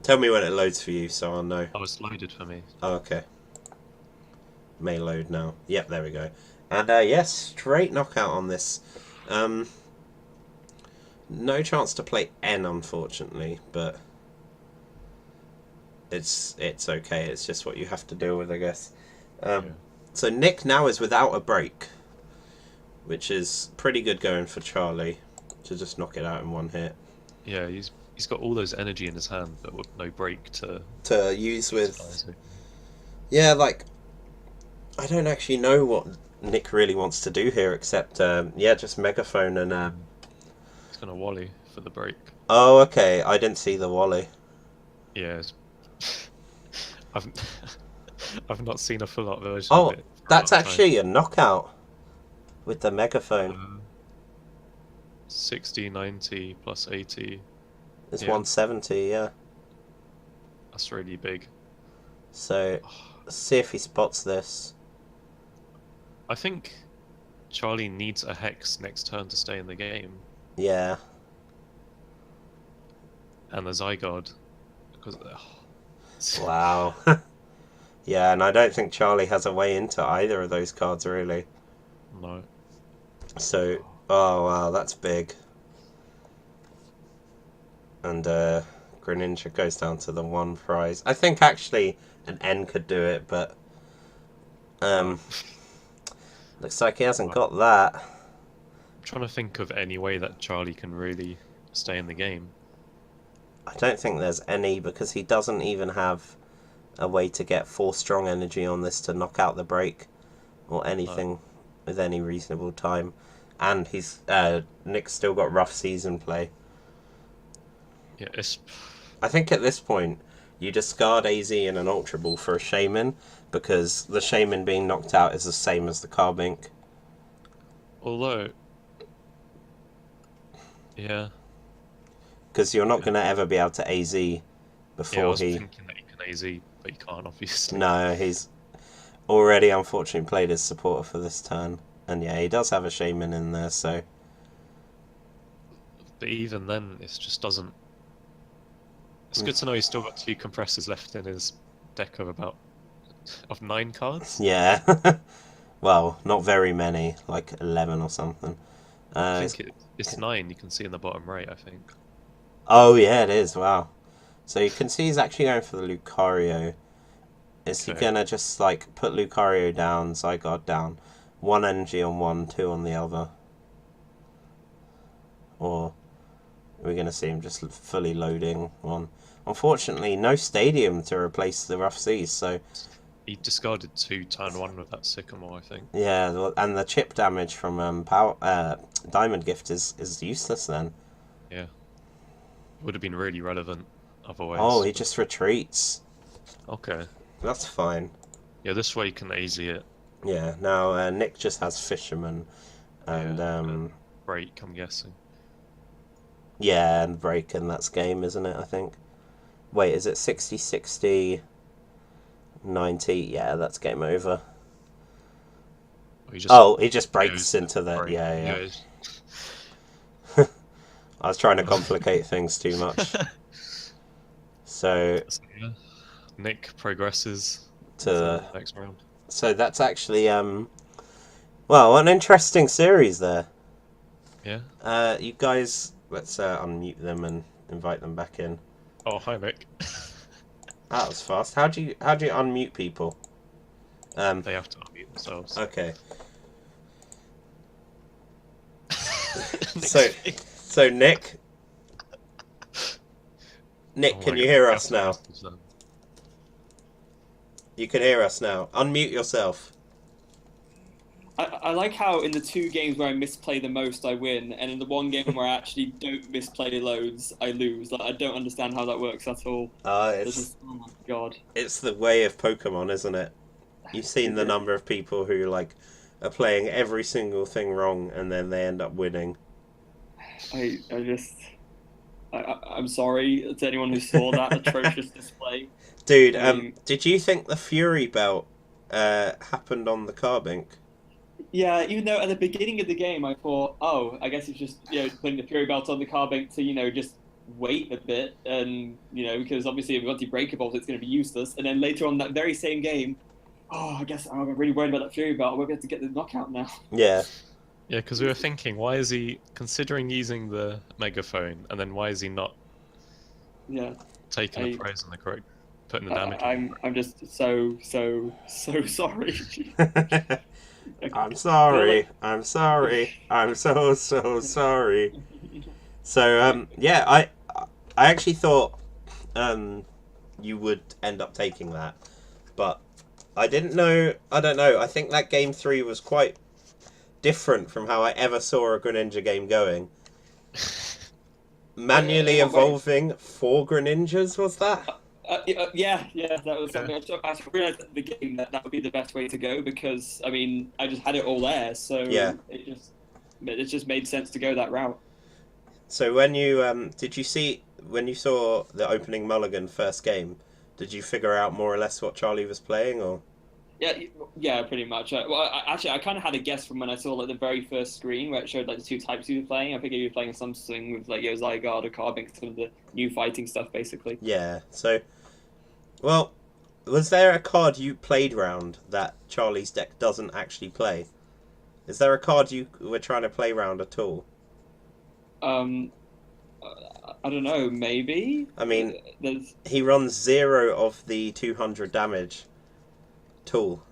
Tell me when it loads for you, so I'll know.
Oh, it's loaded for me.
Oh, okay. May load now. Yep, there we go. And yes, straight knockout on this. No chance to play N, unfortunately, but it's okay. It's just what you have to deal with, I guess.
Yeah.
So Nick now is without a break, which is pretty good going for Charlie to just knock it out in one hit.
Yeah, he's got all those energy in his hand, but with no break to
use with. Yeah, like I don't actually know what Nick really wants to do here, except yeah, just megaphone and.
He's gonna Wally for the break.
Oh, okay. I didn't see the Wally.
Yeah, I've not seen a full art version.
Oh,
of it for a
that's
long time.
actually a knockout with the megaphone.
60, 90 plus 80.
It's
yeah.
170, yeah.
That's really big.
So, let's see if he spots this.
I think Charlie needs a Hex next turn to stay in the game.
Yeah.
And the Zygarde. Because...
Wow. Yeah, and I don't think Charlie has a way into either of those cards, really.
No.
So, oh wow, that's big. And Greninja goes down to the one prize. I think actually an N could do it, but looks like he hasn't got that.
I'm trying to think of any way that Charlie can really stay in the game.
I don't think there's any, because he doesn't even have a way to get 4 strong energy on this to knock out the break or anything with any reasonable time. And he's Nick's still got rough season play.
Yeah, it's...
I think at this point you discard AZ and an Ultra Ball for a Shaman, because the Shaman being knocked out is the same as the Carbink.
Although... Yeah.
Because you're not going to ever be able to AZ before
Yeah, I was
he...
thinking that you can AZ, but you can't, obviously.
No, he's already unfortunately played his supporter for this turn. And yeah, he does have a Shaman in there, so...
But even then, it just doesn't... It's good to know he's still got 2 compressors left in his deck of about... of 9 cards?
Yeah. Well, not very many, like 11 or something.
I think it's 9, you can see in the bottom right, I think.
Oh yeah, it is, wow. So you can see he's actually going for the Lucario. Is he gonna just like put Lucario down, Zygarde down, 1 energy on one, 2 on the other? Or are we gonna see him just fully loading one? Unfortunately, no Stadium to replace the Rough Seas, so...
He discarded 2 turn 1 with that Sycamore, I think.
Yeah, and the chip damage from Diamond Gift is useless then.
Yeah. Would have been really relevant otherwise.
Oh, he just retreats.
Okay.
That's fine.
Yeah, this way you can AZ it.
Yeah, now Nick just has Fisherman and
Break, I'm guessing.
yeah, and break, and that's game, isn't it, I think? Wait, is it 60, 60, 90? Yeah, that's game over.
Or
He just breaks into the... Yeah.
Goes.
I was trying to complicate things too much. So
Yeah. Nick progresses
to
the next round.
So that's actually well, an interesting series there.
Yeah.
You guys, let's unmute them and invite them back in.
Oh, hi Nick.
That was fast. How do you unmute people?
They have to unmute themselves.
Okay.
Nick's face.
So Nick,
Oh
can
my
you
God,
hear
I
us
have to
now?
message them.
You can hear us now. Unmute yourself.
I like how in the 2 games where I misplay the most, I win, and in the 1 game where I actually don't misplay loads, I lose. Like, I don't understand how that works at all.
It's
oh my god.
It's the way of Pokemon, isn't it? You've seen the number of people who like are playing every single thing wrong and then they end up winning.
I'm sorry to anyone who saw that atrocious display.
Dude, did you think the Fury Belt happened on the Carbink?
Yeah, even though at the beginning of the game I thought, oh, I guess it's just putting the Fury Belt on the Carbink to just wait a bit, and because obviously if once you break evolve it's going to be useless. And then later on that very same game, I guess I'm really worried about that Fury Belt. We're going to get the knockout now.
Yeah.
Yeah, because we were thinking, why is he considering using the megaphone, and then why is he not taking the praise and the correct, putting the damage on?
I'm just so sorry.
I'm sorry. I'm sorry. I'm so sorry. So yeah, I actually thought you would end up taking that, but I didn't know. I don't know. I think that game 3 was quite different from how I ever saw a Greninja game going. Manually evolving 4 Greninjas, was that?
Yeah, that was something. I realized at the game that would be the best way to go, because I mean I just had it all there, so
yeah,
it just made sense to go that route.
So when you when you saw the opening Mulligan first game, did you figure out more or less what Charlie was playing, or?
Yeah, pretty much. I kind of had a guess from when I saw like the very first screen where it showed like the 2 types he was playing. I figured he was playing something with like Zygarde or Carbink, some of the new fighting stuff, basically.
Yeah. So, well, was there a card you played round that Charlie's deck doesn't actually play? Is there a card you were trying to play round at all?
I don't know. Maybe.
I mean, he runs 0 of the 200 damage tool.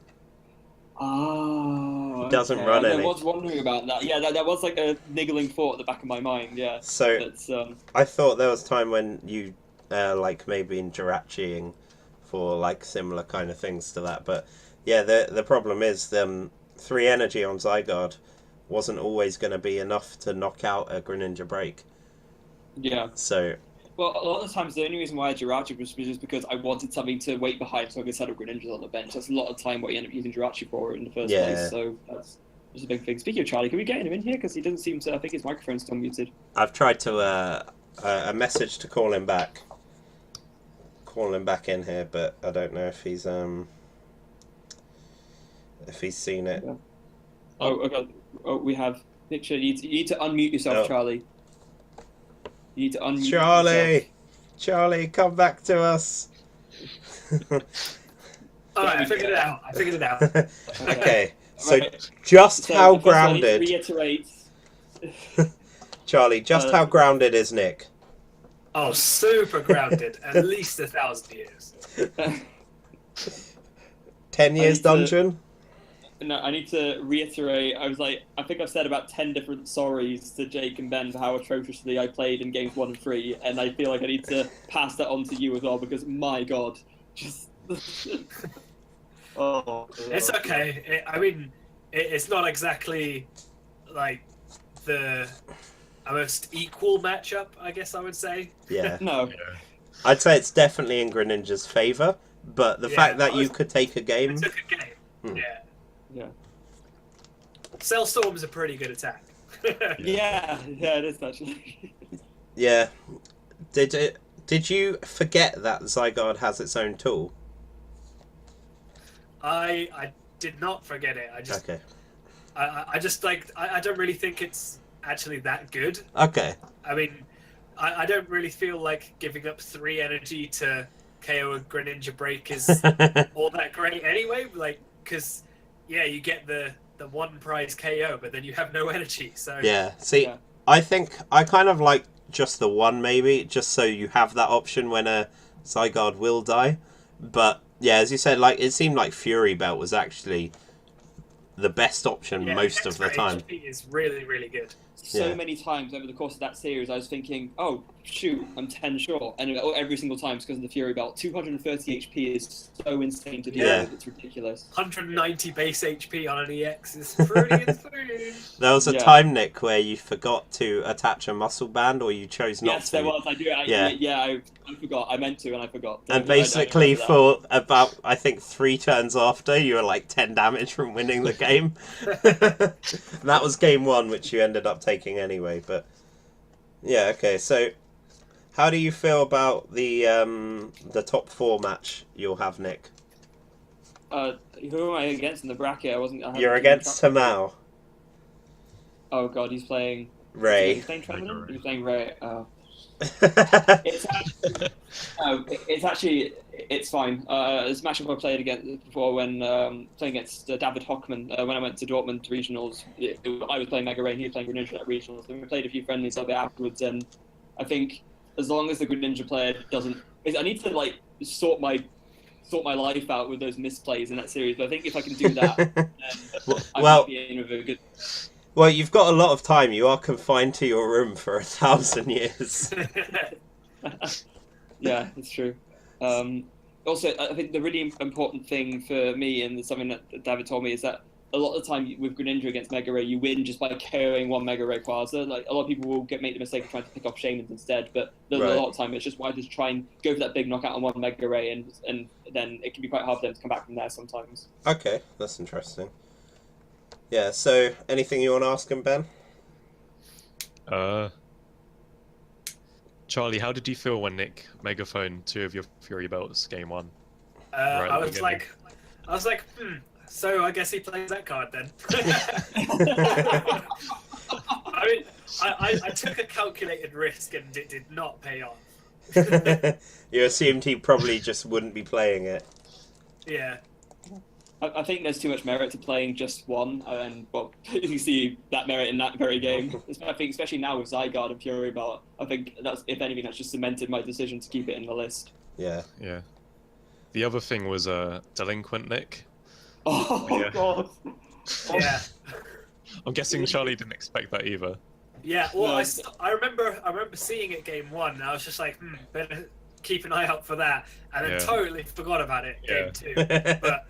Oh,
he doesn't run any.
I was wondering about that. Yeah, that was like a niggling thought at the back of my mind. Yeah.
So I thought there was time when you like maybe in Jirachiing for like similar kind of things to that, but yeah, the problem is 3 energy on Zygarde wasn't always going to be enough to knock out a Greninja break.
Yeah.
So.
Well, a lot of the times the only reason why I Jirachi was just because I wanted something to wait behind so I could set up Greninjas on the bench. That's a lot of time what you end up using Jirachi for in the first place. So that's a big thing. Speaking of Charlie, can we get him in here? Because he doesn't seem to. I think his microphone's still muted.
I've tried to a message to call him back. Call him back in here, but I don't know if he's seen it.
Yeah. Oh, okay. Oh, we have picture. You need to unmute yourself, Charlie. You need to unmute yourself.
Charlie, come back to us.
Alright, I figured it out.
Okay, so just how grounded...
Reiterate.
Charlie, just how grounded is Nick?
Oh, super grounded. At least 1,000 years.
10 years dungeon?
No, I need to reiterate. I think I've said about 10 different sorries to Jake and Ben for how atrociously I played in games 1 and 3, and I feel like I need to pass that on to you as well, because my god, just...
It's okay. It's not exactly like the most equal matchup, I guess I would say.
Yeah.
No.
I'd say it's definitely in Greninja's favour, but the fact that you could take a game...
I took a game. Yeah. Cell Storm's a pretty good attack.
Yeah, it is actually.
Yeah. Did you forget that Zygarde has its own tool?
I did not forget it. I just I just like I don't really think it's actually that good.
Okay.
I mean, I don't really feel like giving up 3 energy to KO a Greninja break is all that great anyway. Like, because yeah, you get the 1 prize KO, but then you have no energy. So
Yeah. See,
Yeah.
I think I kind of like just the 1 maybe, just so you have that option when a Zygarde will die. But yeah, as you said, like it seemed like Fury Belt was actually the best option
yeah,
most of the
extra
time.
HP is really, really good.
So
Yeah.
many times over the course of that series, I was thinking, oh, shoot, I'm 10 short. And every single time it's because of the Fury Belt. 230 HP is so insane to deal
Yeah.
with. It's ridiculous.
190 base HP on an EX is pretty insane.
There was a
Yeah.
time, Nick, where you forgot to attach a muscle band, or you chose not
Yes,
to.
there was. I do.
Yeah.
I forgot. I meant to, and I forgot.
And
I
basically,
remember that.
for about, I think, 3 turns after, you were like 10 damage from winning the game. That was game 1, which you ended up taking anyway. But yeah, okay. So, how do you feel about the top 4 match you'll have, Nick?
Who am I against in the bracket? I wasn't. I haven't
You're
kept
against
track.
Tamao,
Oh god, he's playing.
Ray.
He's playing Trevenant?
Ray.
He's playing Ray. Oh. It's actually it's fine. It's a matchup I played against before when playing against David Hockman when I went to Dortmund regionals. I was playing Mega Ray and he was playing Greninja at regionals. And we played a few friendlies a bit afterwards. And I think as long as the Greninja player doesn't, I need to like sort my life out with those misplays in that series. But I think if I can do that, then I
Well-
might be in with a good.
Well, you've got a lot of time. You are confined to your room for 1,000 years.
Yeah, it's true. Also, I think the really important thing for me, and something that David told me, is that a lot of the time with Greninja against Mega Ray, you win just by KOing 1 Mega Ray Quasar. Like a lot of people will make the mistake of trying to pick off Shamans instead, but there's
Right.
a lot of time it's just why just try and go for that big knockout on 1 Mega Ray, and then it can be quite hard for them to come back from there sometimes.
Okay, that's interesting. Yeah, so anything you want to ask him, Ben?
Charlie, how did you feel when Nick megaphoned 2 of your Fury Belts game 1? Right,
I
we're
was
getting-
like, so I guess he plays that card then. I mean, I took a calculated risk and it did not pay off.
You assumed he probably just wouldn't be playing it.
Yeah.
I think there's too much merit to playing just 1, and well, you see that merit in that very game. I think, especially now with Zygarde and Fury Belt, I think that's, if anything, that's just cemented my decision to keep it in the list.
Yeah.
Yeah. The other thing was Delinquent Nick.
Oh
Yeah.
god!
Yeah.
I'm guessing Charlie didn't expect that either.
Yeah, well,
No.
I remember seeing it game 1, and I was just like, better keep an eye out for that, and then
Yeah.
totally forgot about it
Yeah.
game 2, but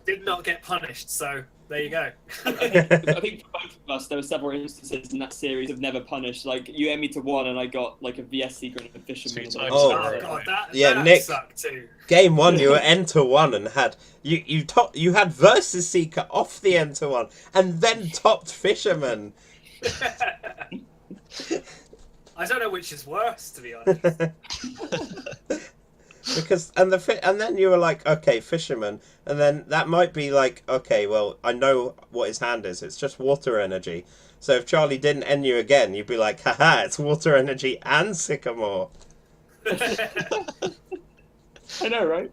did not get punished, so there you go.
I think for both of us, there were several instances in that series of never punished. Like you aimed me to 1, and I got like a VS secret and a Fisherman.
2 times.
Oh.
Oh god, that
Yeah,
that
Nick-
sucked too.
Game 1, you were Enter 1 and had you had Versus Seeker off the Enter 1 and then topped Fisherman.
I don't know which is worse, to be honest.
Because and then you were like, okay, Fisherman, and then that might be like, okay, well, I know what his hand is. It's just water energy. So if Charlie didn't end you again, you'd be like, haha, it's water energy and Sycamore.
I know, right?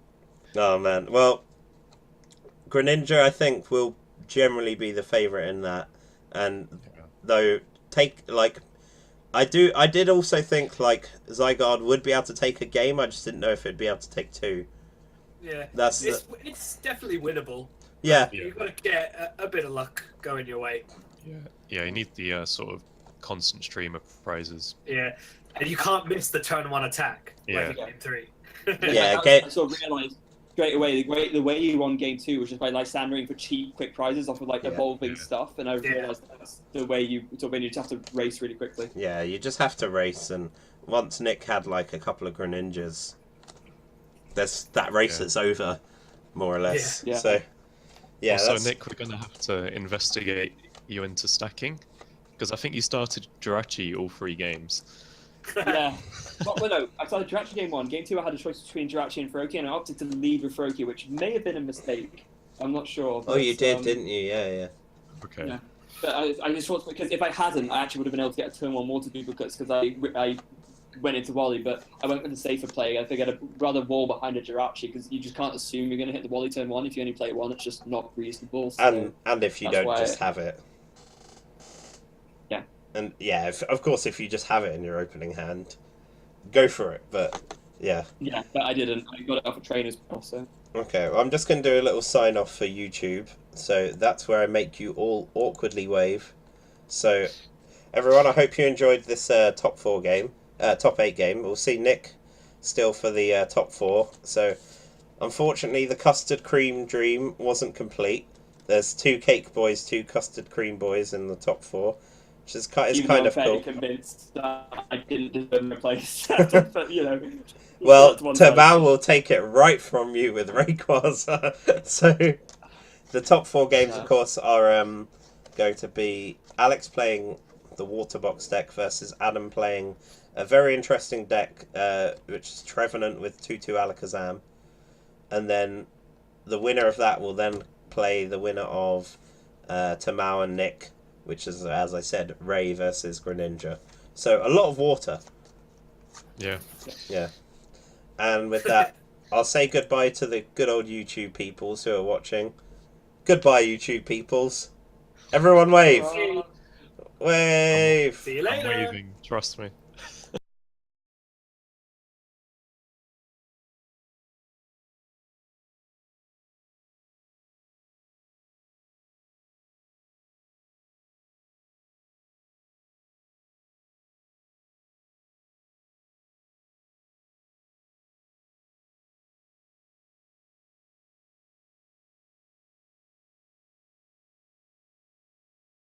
Oh man, well, Greninja I think will generally be the favourite in that, and though I did also think like Zygarde would be able to take a game. I just didn't know if it'd be able to take 2.
Yeah,
That's
it's definitely winnable.
yeah.
Yeah.
You've got to get a bit of luck going your way.
Yeah, you need the sort of constant stream of prizes.
Yeah, and you can't miss the turn 1 attack
Yeah.
like in game 3.
Yeah,
I
okay.
sort of realised straight away the way you won game 2 was just by like sandering for cheap, quick prizes off of like
Yeah.
evolving
Yeah.
stuff, and I realised that's the way you just have to race really quickly.
Yeah, you just have to race, and once Nick had like a couple of Greninjas, that race
Yeah.
is over, more or less.
Yeah.
So, yeah.
Also,
that's-
Nick, we're going to have to investigate you into stacking, because I think you started Jirachi all 3 games.
Yeah. Well, no, I started Jirachi game 1. Game 2, I had a choice between Jirachi and Froakie, and I opted to lead with Froakie, which may have been a mistake. I'm not sure.
Oh, you
but,
did, didn't you? Yeah, yeah.
Okay.
Yeah. But I just thought, because if I hadn't, I actually would have been able to get a turn 1 water duplicates because I went into Wally, but I went with the safer play. I think I'd rather wall behind a Jirachi because you just can't assume you're going to hit the Wally turn 1 if you only play it 1. It's just not reasonable. So
And if you
that's
don't
why
just have it.
Yeah.
And yeah, of course, if you just have it in your opening hand, go for it. But yeah.
Yeah, but I didn't. I got it off a trainers also.
Okay, well, I'm just going to do a little sign off for YouTube. So that's where I make you all awkwardly wave. So everyone, I hope you enjoyed this top 8 game. We'll see Nick still for the top 4. So unfortunately, the custard cream dream wasn't complete. There's 2 cake boys, 2 custard cream boys in the top 4, which is kind of
I'm fairly
cool.
convinced that I didn't deserve my place. But, you know.
Well,
that's one side.
Tamao will take it right from you with Rayquaza. So the top 4 games, of course, are going to be Alex playing the Water Box deck versus Adam playing a very interesting deck, which is Trevenant with 2/2 Alakazam. And then the winner of that will then play the winner of Tamao and Nick, which is, as I said, Ray versus Greninja. So a lot of water.
Yeah.
Yeah. And with that, I'll say goodbye to the good old YouTube peoples who are watching. Goodbye, YouTube peoples. Everyone wave! Wave!
See you
I'm
later.
waving. Trust me.